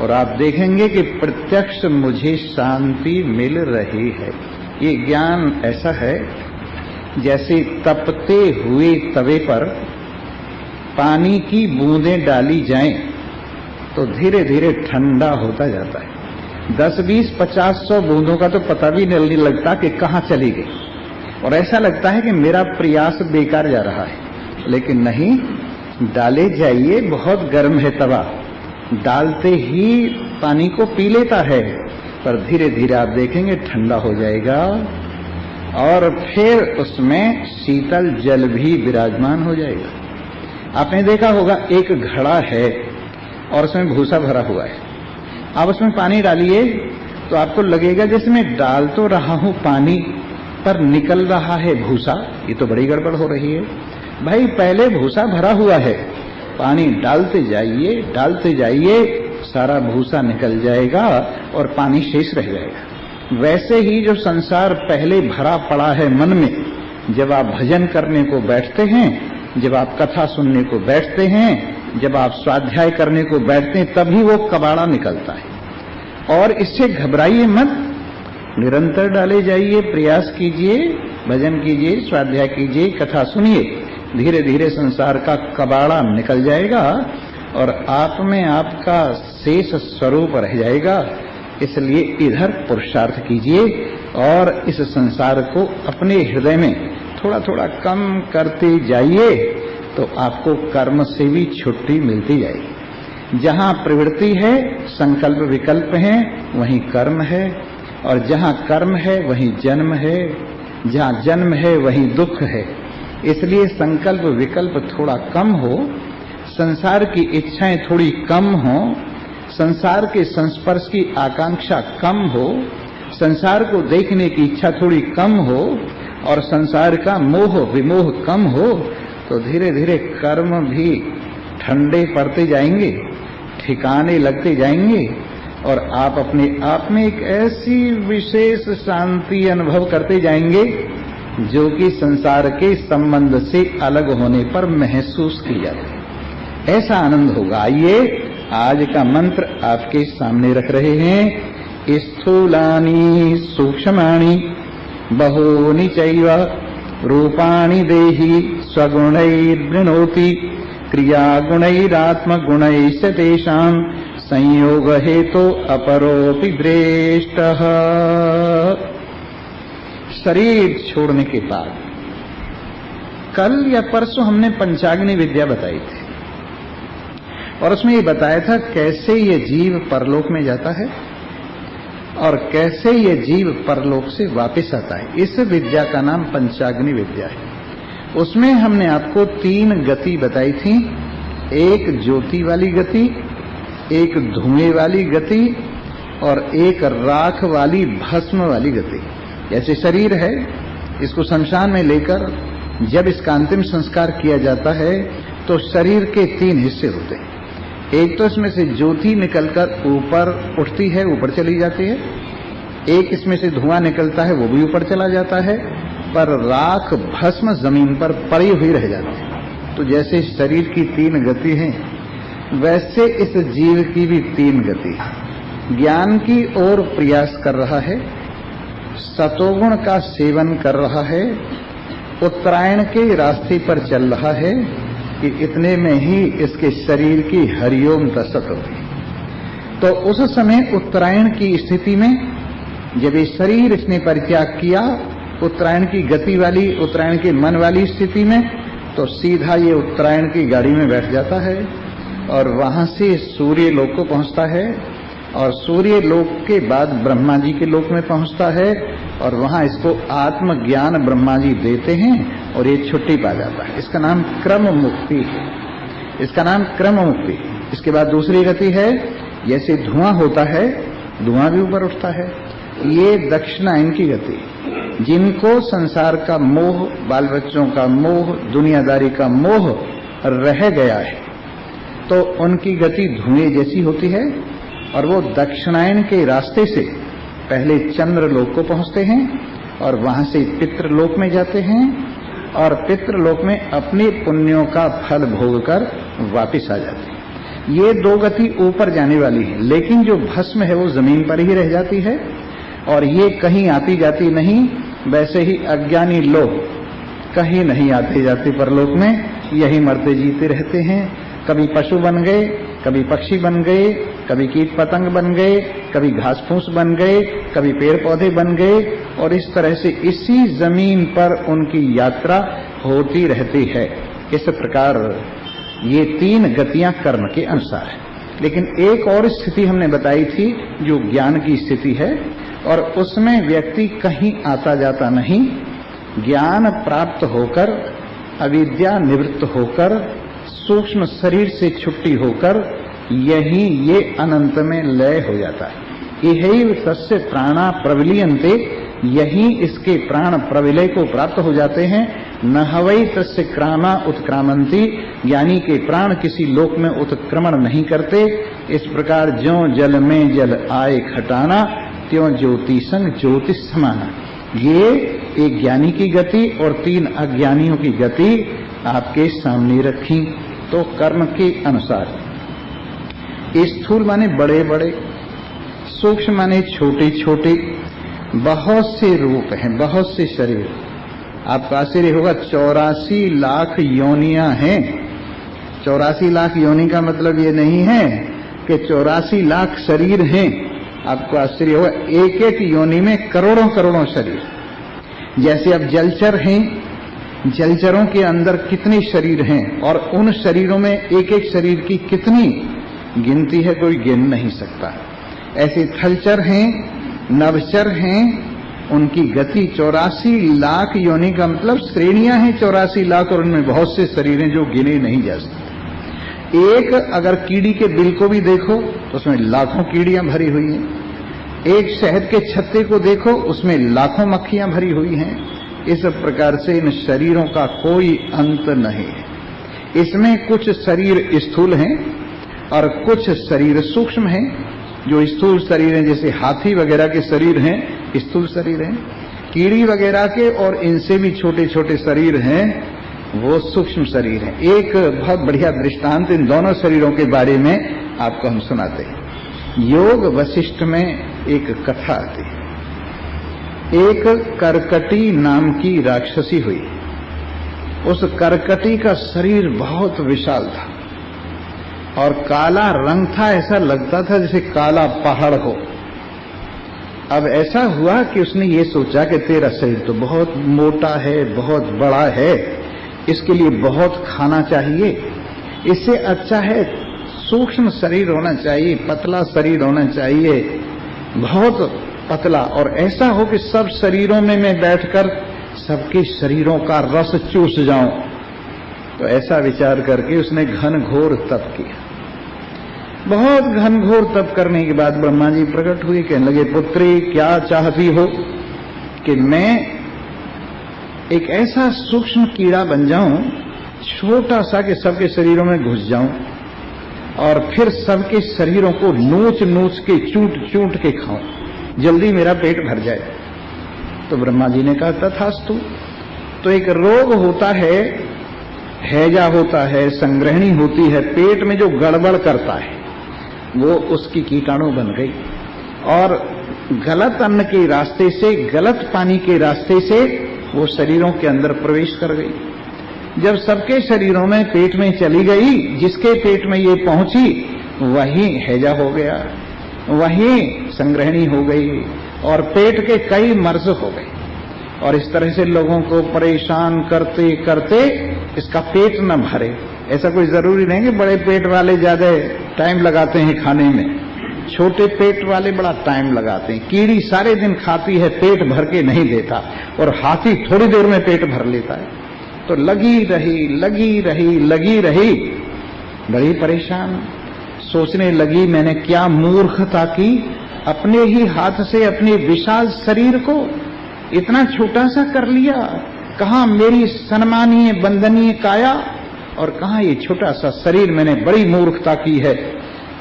और आप देखेंगे कि प्रत्यक्ष मुझे शांति मिल रही है। ये ज्ञान ऐसा है जैसे तपते हुए तवे पर पानी की बूंदें डाली जाएं तो धीरे धीरे ठंडा होता जाता है। 10, 20, 50, 100 बूंदों का तो पता भी नहीं लगता कि कहाँ चली गई और ऐसा लगता है कि मेरा प्रयास बेकार जा रहा है। लेकिन नहीं, डाले जाइए, बहुत गर्म है तवा, डालते ही पानी को पी लेता है, पर धीरे धीरे आप देखेंगे ठंडा हो जाएगा और फिर उसमें शीतल जल भी विराजमान हो जाएगा। आपने देखा होगा एक घड़ा है और उसमें भूसा भरा हुआ है, आप उसमें पानी डालिए तो आपको लगेगा जैसे मैं डाल तो रहा हूं पानी पर निकल रहा है भूसा। ये तो बड़ी गड़बड़ हो रही है भाई। पहले भूसा भरा हुआ है, पानी डालते जाइए, सारा भूसा निकल जाएगा और पानी शेष रह जाएगा। वैसे ही जो संसार पहले भरा पड़ा है मन में, जब आप भजन करने को बैठते हैं, जब आप कथा सुनने को बैठते हैं, जब आप स्वाध्याय करने को बैठते हैं, तभी वो कबाड़ा निकलता है। और इससे घबराइए मत, निरंतर डाले जाइए, प्रयास कीजिए, भजन कीजिए, स्वाध्याय कीजिए, कथा सुनिए, धीरे धीरे संसार का कबाड़ा निकल जाएगा और आप में आपका शेष स्वरूप रह जाएगा। इसलिए इधर पुरुषार्थ कीजिए और इस संसार को अपने हृदय में थोड़ा थोड़ा कम करते जाइए तो आपको कर्म से भी छुट्टी मिलती जाएगी। जहाँ प्रवृत्ति है, संकल्प विकल्प है, वहीं कर्म है, और जहाँ कर्म है वहीं जन्म है, जहाँ जन्म है वहीं दुख है। इसलिए संकल्प विकल्प थोड़ा कम हो, संसार की इच्छाएं थोड़ी कम हो, संसार के संस्पर्श की आकांक्षा कम हो, संसार को देखने की इच्छा थोड़ी कम हो और संसार का मोह विमोह कम हो, तो धीरे धीरे कर्म भी ठंडे पड़ते जाएंगे, ठिकाने लगते जाएंगे और आप अपने आप में एक ऐसी विशेष शांति अनुभव करते जाएंगे जो कि संसार के संबंध से अलग होने पर महसूस की जाती है। ऐसा आनंद होगा। आइए आज का मंत्र आपके सामने रख रहे हैं। स्थूलानि सूक्ष्माणि बहूनि चैव रूपाणि देहि स्वगुणैर्वृणोति क्रियागुणैरात्मगुणैश्च तेषां संयोग हेतु अपरोपि द्रेष्टः। शरीर छोड़ने के बाद कल या परसों हमने पंचाग्नि विद्या बताई थी और उसमें ये बताया था कैसे ये जीव परलोक में जाता है और कैसे ये जीव परलोक से वापस आता है। इस विद्या का नाम पंचाग्नि विद्या है। उसमें हमने आपको 3 गति बताई थी, एक ज्योति वाली गति, एक धुएं वाली गति और एक राख वाली भस्म वाली गति। जैसे शरीर है, इसको शमशान में लेकर जब इसका अंतिम संस्कार किया जाता है तो शरीर के 3 हिस्से होते हैं। एक तो इसमें से ज्योति निकलकर ऊपर उठती है, ऊपर चली जाती है। एक इसमें से धुआं निकलता है, वो भी ऊपर चला जाता है, पर राख भस्म जमीन पर पड़ी हुई रह जाती है। तो जैसे शरीर की 3 गति हैं, वैसे इस जीव की भी 3 गति है। ज्ञान की ओर प्रयास कर रहा है, सतोगुण का सेवन कर रहा है, उत्तरायण के रास्ते पर चल रहा है कि इतने में ही इसके शरीर की हरिओम दशक होगी। तो उस समय उत्तरायण की स्थिति में जब ये शरीर इसने परित्याग किया, उत्तरायण की गति वाली, उत्तरायण के मन वाली स्थिति में, तो सीधा ये उत्तरायण की गाड़ी में बैठ जाता है और वहां से सूर्य लोक को पहुंचता है और सूर्य लोक के बाद ब्रह्मा जी के लोक में पहुंचता है और वहां इसको आत्मज्ञान ब्रह्मा जी देते हैं और ये छुट्टी पा जाता है। इसका नाम क्रम मुक्ति है। इसका नाम क्रम मुक्ति। इसके बाद दूसरी गति है, जैसे धुआं होता है, धुआं भी ऊपर उठता है। ये दक्षिणायन की गति। जिनको संसार का मोह, बाल बच्चों का मोह, दुनियादारी का मोह रह गया है, तो उनकी गति धुएं जैसी होती है और वो दक्षिणायन के रास्ते से पहले चंद्रलोक को पहुंचते हैं और वहां से पितृलोक में जाते हैं और पितृलोक में अपने पुण्यों का फल भोगकर वापिस आ जाते हैं। ये 2 गति ऊपर जाने वाली है, लेकिन जो भस्म है वो जमीन पर ही रह जाती है और ये कहीं आती जाती नहीं। वैसे ही अज्ञानी लोग कहीं नहीं आते जाते परलोक में, यही मरते जीते रहते हैं। कभी पशु बन गए, कभी पक्षी बन गए, कभी कीट पतंग बन गए, कभी घास फूस बन गए, कभी पेड़ पौधे बन गए और इस तरह से इसी जमीन पर उनकी यात्रा होती रहती है। इस प्रकार ये 3 गतियां कर्म के अनुसार है। लेकिन एक और स्थिति हमने बताई थी जो ज्ञान की स्थिति है और उसमें व्यक्ति कहीं आता जाता नहीं, ज्ञान प्राप्त होकर, अविद्या निवृत्त होकर, सूक्ष्म शरीर से छुट्टी होकर यही ये अनंत में लय हो जाता है। यही तस्य प्राणा प्रविलीयन्ते, यही इसके प्राण प्रविलय को प्राप्त हो जाते हैं। न हवै तस्य क्रामा उत्क्रामंती, ज्ञानी के प्राण किसी लोक में उत्क्रमण नहीं करते। इस प्रकार ज्यों जल में जल आए खटाना, त्यों ज्योति संग ज्योति समाना। ये एक ज्ञानी की गति और 3 अज्ञानियों की गति आपके सामने रखी। तो कर्म के अनुसार स्थूल माने बड़े बड़े, सूक्ष्म माने छोटे छोटे, बहुत से रूप हैं, बहुत से शरीर। आपका आश्चर्य होगा 84 लाख योनियां हैं। 84 लाख योनि का मतलब ये नहीं है कि 84 लाख शरीर हैं। आपको आश्चर्य होगा, एक एक योनि में करोड़ों करोड़ों शरीर। जैसे अब जलचर हैं, जलचरों के अंदर कितने शरीर हैं और उन शरीरों में एक एक शरीर की कितनी गिनती है, कोई गिन नहीं सकता। ऐसे थलचर हैं, नभचर हैं, उनकी गति 84 लाख योनि का मतलब श्रेणियां हैं 84 लाख और उनमें बहुत से शरीर हैं जो गिने नहीं जा सकते। एक अगर कीड़ी के बिल को भी देखो तो उसमें लाखों कीड़ियां भरी हुई हैं। एक शहद के छत्ते को देखो, उसमें लाखों मक्खियां भरी हुई हैं। इस प्रकार से इन शरीरों का कोई अंत नहीं है। इसमें कुछ शरीर स्थूल हैं और कुछ शरीर सूक्ष्म हैं। जो स्थूल शरीर हैं जैसे हाथी वगैरह के शरीर हैं, स्थूल शरीर हैं। कीड़ी वगैरह के और इनसे भी छोटे छोटे शरीर हैं, वो सूक्ष्म शरीर है। एक बहुत बढ़िया दृष्टांत इन दोनों शरीरों के बारे में आपको हम सुनाते हैं। योग वशिष्ठ में एक कथा आती है। एक करकटी नाम की राक्षसी हुई। उस करकटी का शरीर बहुत विशाल था और काला रंग था, ऐसा लगता था जैसे काला पहाड़ हो। अब ऐसा हुआ कि उसने ये सोचा कि तेरा शरीर तो बहुत मोटा है, बहुत बड़ा है, इसके लिए बहुत खाना चाहिए, इससे अच्छा है सूक्ष्म शरीर होना चाहिए, पतला शरीर होना चाहिए, बहुत पतला, और ऐसा हो कि सब शरीरों में मैं बैठकर सबके शरीरों का रस चूस जाऊं। तो ऐसा विचार करके उसने घनघोर तप किया। बहुत घनघोर तप करने के बाद ब्रह्मा जी प्रकट हुए, कहने लगे, पुत्री क्या चाहती हो कि मैं एक ऐसा सूक्ष्म कीड़ा बन जाऊं, छोटा सा, कि सबके शरीरों में घुस जाऊं और फिर सबके शरीरों को नोच नोच के चूट चूट के खाऊं, जल्दी मेरा पेट भर जाए। तो ब्रह्मा जी ने कहा तथास्तु। तो एक रोग होता है, हैजा होता है, संग्रहणी होती है, पेट में जो गड़बड़ करता है वो उसकी कीटाणु बन गई और गलत अन्न के रास्ते से, गलत पानी के रास्ते से वो शरीरों के अंदर प्रवेश कर गई। जब सबके शरीरों में पेट में चली गई, जिसके पेट में ये पहुंची वही हैजा हो गया, वही संग्रहणी हो गई और पेट के कई मर्ज हो गए। और इस तरह से लोगों को परेशान करते करते इसका पेट न भरे। ऐसा कोई जरूरी नहीं कि बड़े पेट वाले ज्यादा टाइम लगाते हैं खाने में, छोटे पेट वाले बड़ा टाइम लगाते हैं। कीड़ी सारे दिन खाती है, पेट भर के नहीं देता, और हाथी थोड़ी देर में पेट भर लेता है। तो लगी रही लगी रही लगी रही, बड़ी परेशान, सोचने लगी मैंने क्या मूर्खता की, अपने ही हाथ से अपने विशाल शरीर को इतना छोटा सा कर लिया। कहाँ मेरी सम्मानीय वंदनीय काया और कहाँ ये छोटा सा शरीर, मैंने बड़ी मूर्खता की है।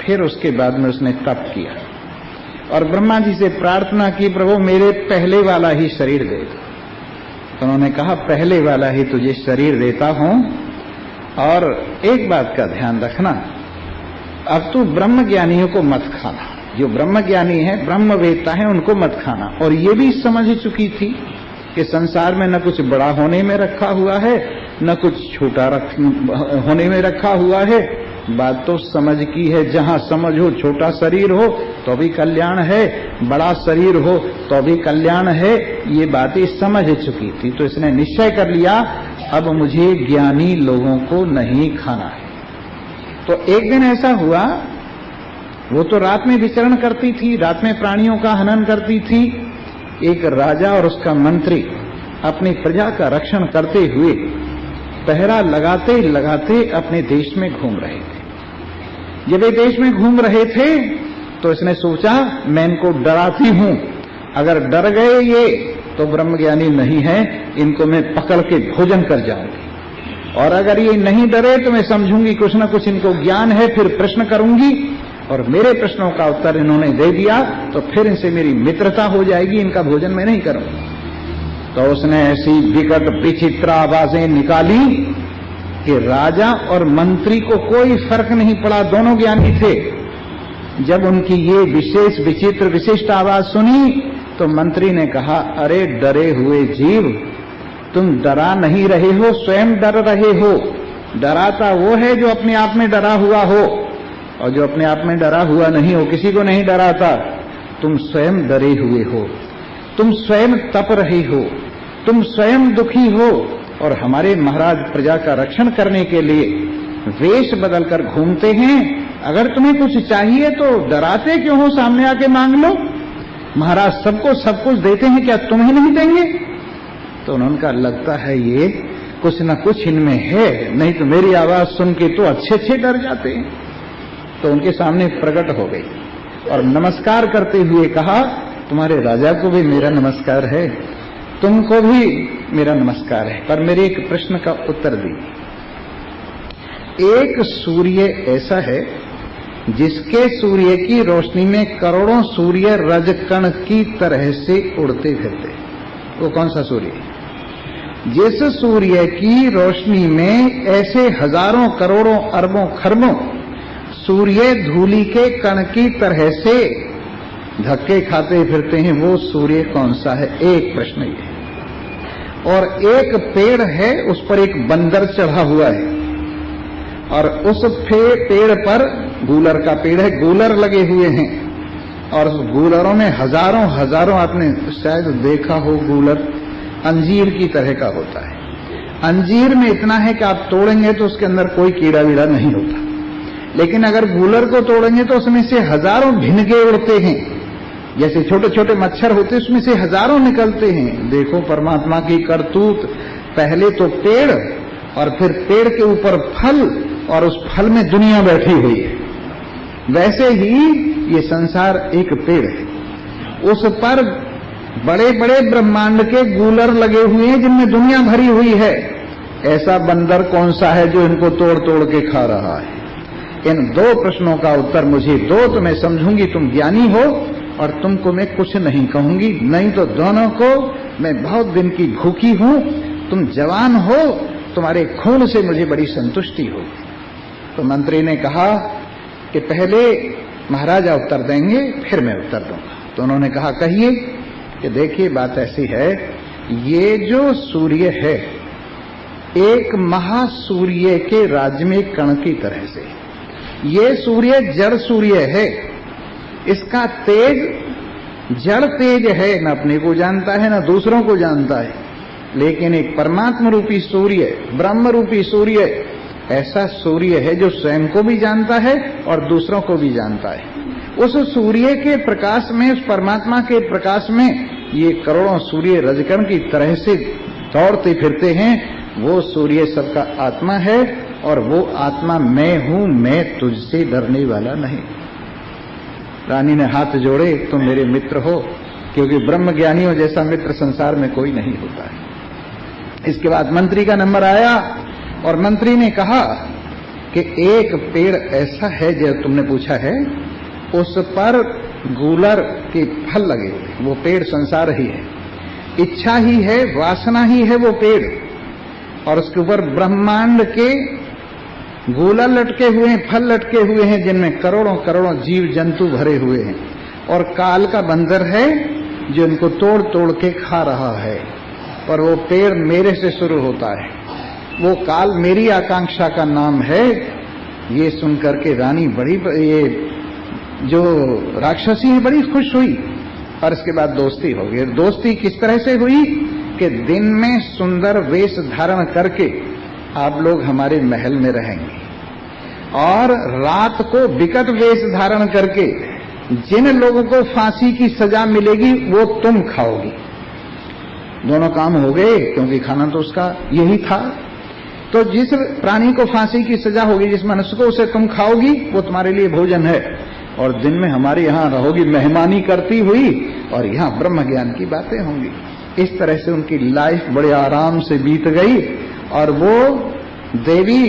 फिर उसके बाद में उसने तप किया और ब्रह्मा जी से प्रार्थना की, प्रभु मेरे पहले वाला ही शरीर दे दो। तो उन्होंने कहा पहले वाला ही तुझे शरीर देता हूं, और एक बात का ध्यान रखना, अब तू ब्रह्म ज्ञानियों को मत खाना, जो ब्रह्म ज्ञानी है, ब्रह्म वेत्ता है, उनको मत खाना। और ये भी समझ चुकी थी कि संसार में न कुछ बड़ा होने में रखा हुआ है, न कुछ छोटा होने में रखा हुआ है। बात तो समझ की है, जहां समझ हो, छोटा शरीर हो तो भी कल्याण है, बड़ा शरीर हो तो भी कल्याण है, ये बातें समझ चुकी थी। तो इसने निश्चय कर लिया अब मुझे ज्ञानी लोगों को नहीं खाना है। तो एक दिन ऐसा हुआ, वो तो रात में विचरण करती थी, रात में प्राणियों का हनन करती थी। एक राजा और उसका मंत्री अपनी प्रजा का रक्षण करते हुए पहरा लगाते लगाते अपने देश में घूम रहे थे। जब ये देश में घूम रहे थे तो इसने सोचा मैं इनको डराती हूं, अगर डर गए ये तो ब्रह्मज्ञानी नहीं है, इनको मैं पकड़ के भोजन कर जाऊंगी, और अगर ये नहीं डरे तो मैं समझूंगी कुछ न कुछ इनको ज्ञान है, फिर प्रश्न करूंगी और मेरे प्रश्नों का उत्तर इन्होंने दे दिया तो फिर इनसे मेरी मित्रता हो जाएगी, इनका भोजन मैं नहीं करूंगा। तो उसने ऐसी विकट विचित्र आवाजें निकाली कि राजा और मंत्री को कोई फर्क नहीं पड़ा, दोनों ज्ञानी थे। जब उनकी ये विशेष विचित्र विशिष्ट आवाज सुनी तो मंत्री ने कहा, अरे डरे हुए जीव, तुम डरा नहीं रहे हो, स्वयं डर रहे हो। डराता वो है जो अपने आप में डरा हुआ हो, और जो अपने आप में डरा हुआ नहीं हो किसी को नहीं डराता। तुम स्वयं डरे हुए हो, तुम स्वयं तप रहे हो, तुम स्वयं दुखी हो, और हमारे महाराज प्रजा का रक्षण करने के लिए वेश बदलकर घूमते हैं। अगर तुम्हें कुछ चाहिए तो डराते क्यों हो, सामने आके मांग लो, महाराज सबको सब कुछ देते हैं, क्या तुम्हें नहीं देंगे? तो उन्होंने कहा लगता है ये कुछ न कुछ इनमें है, नहीं तो मेरी आवाज सुन के तो अच्छे अच्छे डर जाते हैं। तो उनके सामने प्रकट हो गई और नमस्कार करते हुए कहा, तुम्हारे राजा को भी मेरा नमस्कार है, तुमको भी मेरा नमस्कार है, पर मेरे एक प्रश्न का उत्तर दीजिए। एक सूर्य ऐसा है जिसके सूर्य की रोशनी में करोड़ों सूर्य रजकण की तरह से उड़ते फिरते, वो कौन सा सूर्य? जिस सूर्य की रोशनी में ऐसे हजारों करोड़ों अरबों खरबों सूर्य धूलि के कण की तरह से धक्के खाते फिरते हैं, वो सूर्य कौन सा है? एक प्रश्न ये। और एक पेड़ है, उस पर एक बंदर चढ़ा हुआ है, और उस पेड़ पर गूलर का पेड़ है, गूलर लगे हुए हैं, और उस गूलरों में हजारों हजारों, आपने शायद देखा हो, गूलर अंजीर की तरह का होता है। अंजीर में इतना है कि आप तोड़ेंगे तो उसके अंदर कोई कीड़ा वीड़ा नहीं होता, लेकिन अगर गूलर को तोड़ेंगे तो उसमें से हजारों भिनके उड़ते हैं, जैसे छोटे छोटे मच्छर होते उसमें से हजारों निकलते हैं। देखो परमात्मा की करतूत, पहले तो पेड़ और फिर पेड़ के ऊपर फल, और उस फल में दुनिया बैठी हुई है। वैसे ही ये संसार एक पेड़ है, उस पर बड़े बड़े ब्रह्मांड के गूलर लगे हुए हैं जिनमें दुनिया भरी हुई है। ऐसा बंदर कौन सा है जो इनको तोड़ तोड़ के खा रहा है? इन दो प्रश्नों का उत्तर मुझे दो तो मैं समझूंगी तुम ज्ञानी हो, और तुमको मैं कुछ नहीं कहूंगी, नहीं तो दोनों को मैं बहुत दिन की भूखी हूं, तुम जवान हो, तुम्हारे खून से मुझे बड़ी संतुष्टि होगी। तो मंत्री ने कहा कि पहले महाराजा उत्तर देंगे, फिर मैं उत्तर दूंगा। तो उन्होंने कहा कहिए। कि देखिए बात ऐसी है, ये जो सूर्य है एक महासूर्य के राज्य में कण की तरह से, ये सूर्य जड़ सूर्य है, इसका तेज जड़ तेज है, न अपने को जानता है न दूसरों को जानता है, लेकिन एक परमात्मा रूपी सूर्य, ब्रह्म रूपी सूर्य, ऐसा सूर्य है जो स्वयं को भी जानता है और दूसरों को भी जानता है। उस सूर्य के प्रकाश में, उस परमात्मा के प्रकाश में ये करोड़ों सूर्य रजकण की तरह से दौड़ते फिरते हैं। वो सूर्य सबका आत्मा है, और वो आत्मा मैं हूं, मैं तुझसे डरने वाला नहीं। रानी ने हाथ जोड़े, तुम मेरे मित्र हो, क्योंकि ब्रह्म ज्ञानियों जैसा मित्र संसार में कोई नहीं होता है। इसके बाद मंत्री का नंबर आया, और मंत्री ने कहा कि एक पेड़ ऐसा है जो तुमने पूछा है, उस पर गूलर के फल लगे हुए, वो पेड़ संसार ही है, इच्छा ही है, वासना ही है वो पेड़, और उसके ऊपर ब्रह्मांड के गूलर लटके हुए हैं, फल लटके हुए हैं, जिनमें करोड़ों करोड़ों जीव जंतु भरे हुए हैं, और काल का बंदर है जो इनको तोड़ तोड़ के खा रहा है। और वो पेड़ मेरे से शुरू होता है, वो काल मेरी आकांक्षा का नाम है। ये सुनकर के रानी बड़ी, ये जो राक्षसी है, बड़ी खुश हुई, और इसके बाद दोस्ती हो गई। दोस्ती किस तरह से हुई कि दिन में सुंदर वेश धारण करके आप लोग हमारे महल में रहेंगे, और रात को विकट वेश धारण करके जिन लोगों को फांसी की सजा मिलेगी वो तुम खाओगी। दोनों काम हो गए, क्योंकि खाना तो उसका यही था। तो जिस प्राणी को फांसी की सजा होगी, जिस मनुष्य को, उसे तुम खाओगी, वो तुम्हारे लिए भोजन है, और दिन में हमारे यहाँ रहोगी मेहमानी करती हुई, और यहाँ ब्रह्म ज्ञान की बातें होंगी। इस तरह से उनकी लाइफ बड़े आराम से बीत गई। और वो देवी,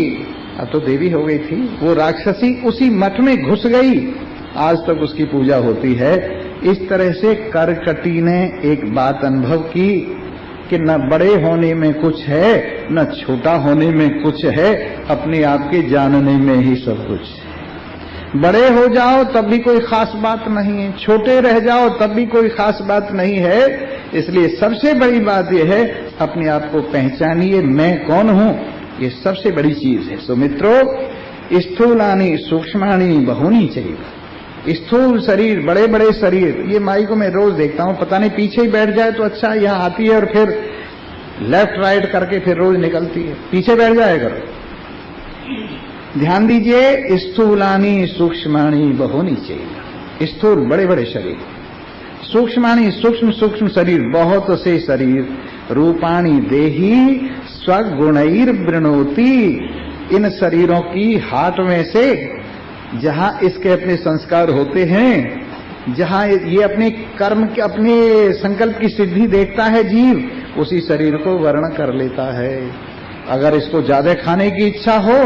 अब तो देवी हो गई थी, वो राक्षसी उसी मठ में घुस गई, आज तक उसकी पूजा होती है। इस तरह से करकटी ने एक बात अनुभव की कि न बड़े होने में कुछ है, न छोटा होने में कुछ है, अपने आप के जानने में ही सब कुछ है। बड़े हो जाओ तब भी कोई खास बात नहीं है, छोटे रह जाओ तब भी कोई खास बात नहीं है। इसलिए सबसे बड़ी बात यह है, अपने आप को पहचानिए, मैं कौन हूं, ये सबसे बड़ी चीज है। सो मित्रों, स्थूलानि सूक्ष्माणि बहूनि चाहिए। स्थूल शरीर, बड़े बड़े शरीर, ये माई को मैं रोज देखता हूं, पता नहीं पीछे ही बैठ जाए तो अच्छा, यहाँ आती है और फिर लेफ्ट राइट करके फिर रोज निकलती है, पीछे बैठ जाए करो। ध्यान दीजिए, स्थूलानि सूक्ष्माणि बहूनि चाहिए। स्थूल बड़े बड़े शरीर, सूक्ष्माणि सूक्ष्म सूक्ष्म शरीर, बहुत से शरीर, रूपाणि देहि स्वगुणैर वृणोति। इन शरीरों की हाट में से जहां इसके अपने संस्कार होते हैं, जहां ये अपने कर्म के, अपने संकल्प की सिद्धि देखता है जीव, उसी शरीर को वर्ण कर लेता है। अगर इसको ज्यादा खाने की इच्छा हो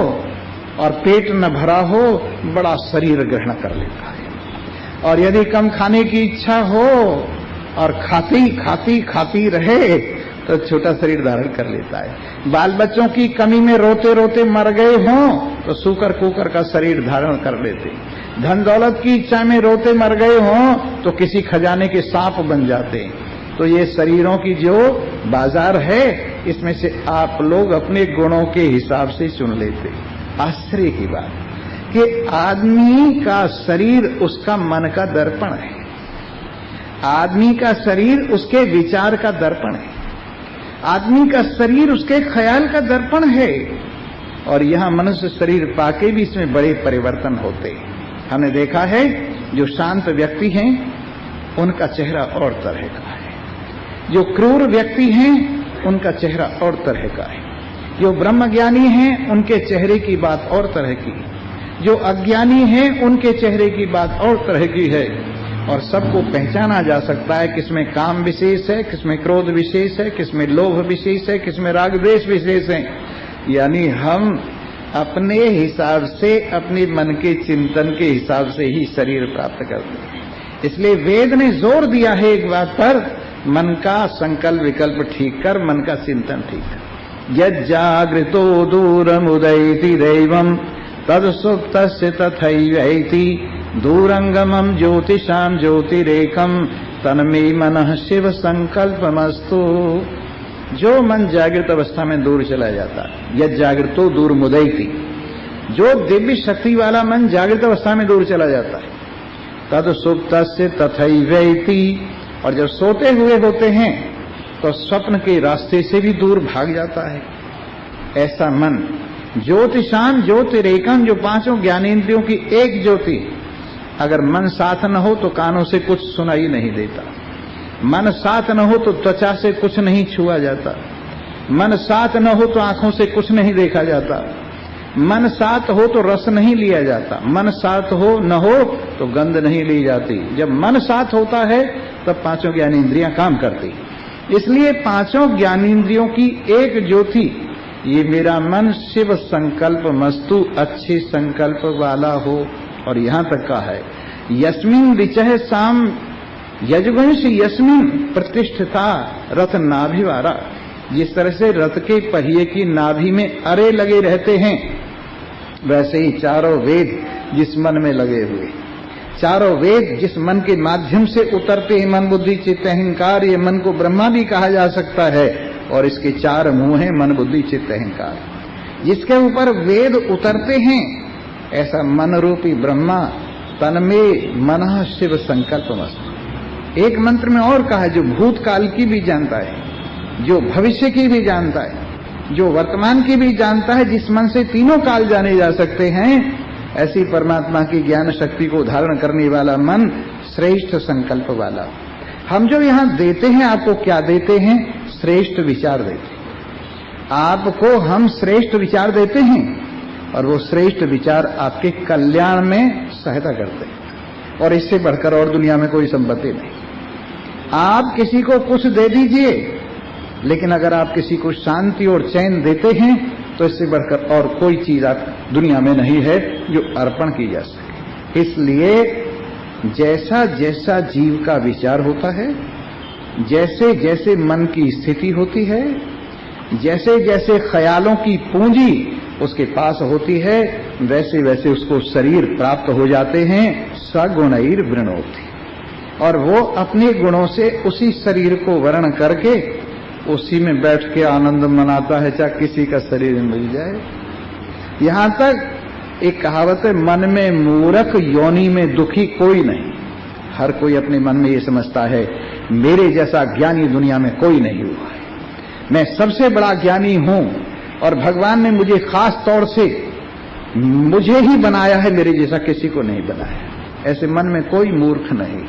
और पेट न भरा हो, बड़ा शरीर ग्रहण कर लेता है, और यदि कम खाने की इच्छा हो और खाती खाती खाती रहे, तो छोटा शरीर धारण कर लेता है। बाल बच्चों की कमी में रोते रोते मर गए हों तो सूकर कुकर का शरीर धारण कर लेते। धन दौलत की इच्छा में रोते मर गए हों तो किसी खजाने के सांप बन जाते। तो ये शरीरों की जो बाजार है, इसमें से आप लोग अपने गुणों के हिसाब से चुन लेते। आश्चर्य की बात कि आदमी का शरीर उसका मन का दर्पण है, आदमी का शरीर उसके विचार का दर्पण है, आदमी का शरीर उसके ख्याल का दर्पण है। और यहां मनुष्य शरीर पाके भी इसमें बड़े परिवर्तन होते हैं। हमने देखा है जो शांत व्यक्ति हैं उनका चेहरा और तरह का है, जो क्रूर व्यक्ति हैं उनका चेहरा और तरह का है, जो ब्रह्मज्ञानी हैं उनके चेहरे की बात और तरह की, जो अज्ञानी हैं उनके चेहरे की बात और तरह की है। और सबको पहचाना जा सकता है किसमें काम विशेष है, किसमें क्रोध विशेष है, किसमें लोभ विशेष है, किसमें राग द्वेष विशेष है। यानी हम अपने हिसाब से, अपने मन के चिंतन के हिसाब से ही शरीर प्राप्त करते हैं। इसलिए वेद ने जोर दिया है एक बात पर, मन का संकल्प विकल्प ठीक कर, मन का चिंतन ठीक कर। यज्जागृतो दूरमुदैति दैवम तद सुप्तस्य तथैवैति दूरंगमम ज्योतिषाम ज्योतिरेकम तन्मे मनः शिव संकल्पमस्तु। जो मन जागृत अवस्था में दूर चला जाता है, यद जागृतो दूर मुदैति, जो दिव्य शक्ति वाला मन जागृत अवस्था में दूर चला जाता है, तद सुप्तस्य तथैवैति, और जब सोते हुए होते हैं तो स्वप्न के रास्ते से भी दूर भाग जाता है। ऐसा मन ज्योतिषाम ज्योतिरेकम, जो पांचों ज्ञानेंद्रियों की एक ज्योति, अगर मन साथ न हो तो कानों से कुछ सुनाई नहीं देता, मन साथ न हो तो त्वचा से कुछ नहीं छुआ जाता, मन साथ न हो तो आंखों से कुछ नहीं देखा जाता, मन साथ हो तो रस नहीं लिया जाता, मन साथ हो न हो तो गंध नहीं ली जाती। जब मन साथ होता है तब पांचों ज्ञानेंद्रियां काम करती। इसलिए पांचों ज्ञानेंद्रियों की एक ज्योति, ये मेरा मन शिव संकल्प मस्तु, अच्छे संकल्प वाला हो। और यहां तक का है यस्मिन ऋचः साम यजवंश यस्मिन प्रतिष्ठिता रथ नाभिवारा। जिस तरह से रथ के पहिए की नाभि में अरे लगे रहते हैं, वैसे ही चारों वेद जिस मन में लगे हुए, चारों वेद जिस मन के माध्यम से उतरते हैं, मन बुद्धि चित्त अहंकार, ये मन को ब्रह्मा भी कहा जा सकता है। और इसके चार मुंह हैं, मन बुद्धि चित्त अहंकार, जिसके ऊपर वेद उतरते हैं। ऐसा मन रूपी ब्रह्मा तन्मे मनः शिव संकल्पमस्तु। एक मंत्र में और कहा, जो भूतकाल की भी जानता है, जो भविष्य की भी जानता है, जो वर्तमान की भी जानता है, जिस मन से तीनों काल जाने जा सकते हैं, ऐसी परमात्मा की ज्ञान शक्ति को धारण करने वाला मन श्रेष्ठ संकल्प वाला। हम जो यहां देते हैं, आपको क्या देते हैं? श्रेष्ठ विचार देते हैं। आपको हम श्रेष्ठ विचार देते हैं और वो श्रेष्ठ विचार आपके कल्याण में सहायता करते हैं। और इससे बढ़कर और दुनिया में कोई संपत्ति नहीं। आप किसी को कुछ दे दीजिए, लेकिन अगर आप किसी को शांति और चैन देते हैं तो इससे बढ़कर और कोई चीज आप दुनिया में नहीं है जो अर्पण की जा सके। इसलिए जैसा जैसा जीव का विचार होता है, जैसे जैसे मन की स्थिति होती है, जैसे जैसे ख्यालों की पूंजी उसके पास होती है, वैसे वैसे उसको शरीर प्राप्त हो जाते हैं। सगुणैर वृणोति, और वो अपने गुणों से उसी शरीर को वर्ण करके उसी में बैठ के आनंद मनाता है, चाहे किसी का शरीर मिल जाए। यहां तक एक कहावत है, मन में मूर्ख योनि में दुखी कोई नहीं। हर कोई अपने मन में ये समझता है मेरे जैसा ज्ञानी दुनिया में कोई नहीं हुआ है, मैं सबसे बड़ा ज्ञानी हूं और भगवान ने मुझे खास तौर से मुझे ही बनाया है, मेरे जैसा किसी को नहीं बनाया। ऐसे मन में कोई मूर्ख नहीं।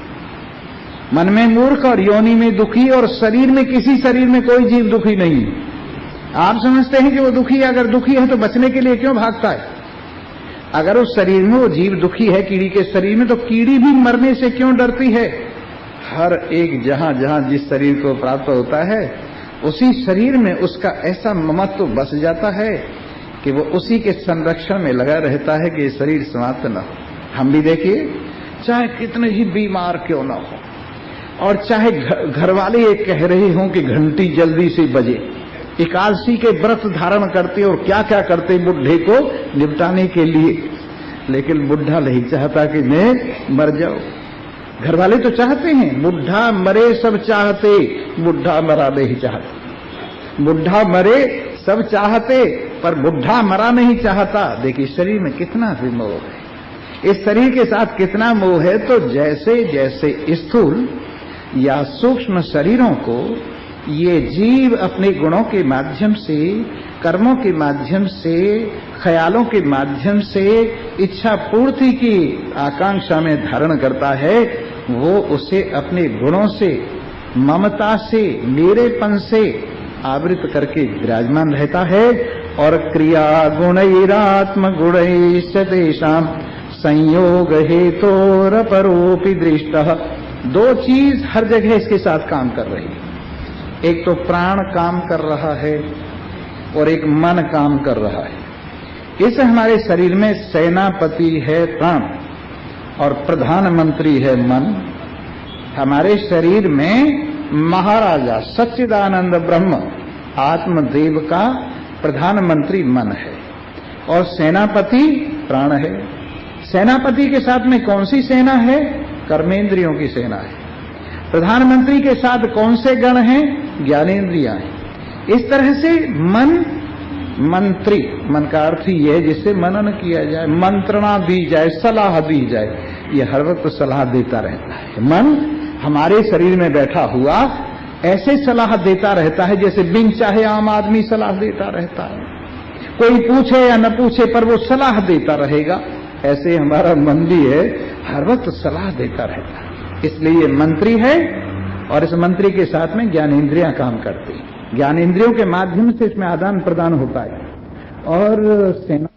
मन में मूर्ख और योनि में दुखी, और शरीर में किसी शरीर में कोई जीव दुखी नहीं। आप समझते हैं कि वो दुखी है, अगर दुखी है तो बचने के लिए क्यों भागता है? अगर उस शरीर में वो जीव दुखी है, कीड़ी के शरीर में, तो कीड़ी भी मरने से क्यों डरती है? हर एक जहां जहां जिस शरीर को प्राप्त होता है, उसी शरीर में उसका ऐसा ममत्व बस जाता है कि वो उसी के संरक्षण में लगा रहता है कि ये शरीर समाप्त न हो। हम भी देखिए, चाहे कितने ही बीमार क्यों न हो, और चाहे घर वाले ये कह रहे हों कि घंटी जल्दी से बजे, एकादशी के व्रत धारण करते और क्या क्या करते बुढ़े को निपटाने के लिए, लेकिन बुढ़ा नहीं चाहता कि मैं मर जाऊं। घर वाले तो चाहते हैं, बुढ़ा मरे सब चाहते, बुढ़ा मरा नहीं चाहता। बुढ़ा मरे सब चाहते पर बुढ़ा मरा नहीं चाहता। देखिए शरीर में कितना भी मोह है, इस शरीर के साथ कितना मोह है। तो जैसे जैसे स्थूल या सूक्ष्म शरीरों को ये जीव अपने गुणों के माध्यम से, कर्मों के माध्यम से, ख्यालों के माध्यम से इच्छा पूर्ति की आकांक्षा में धारण करता है, वो उसे अपने गुणों से, ममता से, मेरेपन से आवृत करके विराजमान रहता है। और क्रिया गुणैरात्म गुणैश्च तेषां संयोग हेतोर परोपि दृष्टः। दो चीज हर जगह इसके साथ काम कर रही है, एक तो प्राण काम कर रहा है और एक मन काम कर रहा है। इस हमारे शरीर में सेनापति है प्राण और प्रधानमंत्री है मन। हमारे शरीर में महाराजा सच्चिदानंद ब्रह्म आत्मदेव का प्रधानमंत्री मन है और सेनापति प्राण है। सेनापति के साथ में कौन सी सेना है? कर्मेंद्रियों की सेना है। प्रधानमंत्री के साथ कौन से गण हैं? ज्ञानेंद्रियां हैं। इस तरह से मन मंत्री, मन का अर्थ ही है जिससे मनन किया जाए, मंत्रणा दी जाए, सलाह दी जाए। ये हर वक्त सलाह देता रहता है। मन हमारे शरीर में बैठा हुआ ऐसे सलाह देता रहता है जैसे बिन चाहे आम आदमी सलाह देता रहता है। कोई पूछे या न पूछे पर वो सलाह देता रहेगा। ऐसे हमारा मन भी है, हर वक्त सलाह देता रहता है। इसलिए ये मंत्री है और इस मंत्री के साथ में ज्ञानेंद्रियां काम करती हैं। ज्ञानेंद्रियों के माध्यम से इसमें आदान प्रदान होता है। और सेना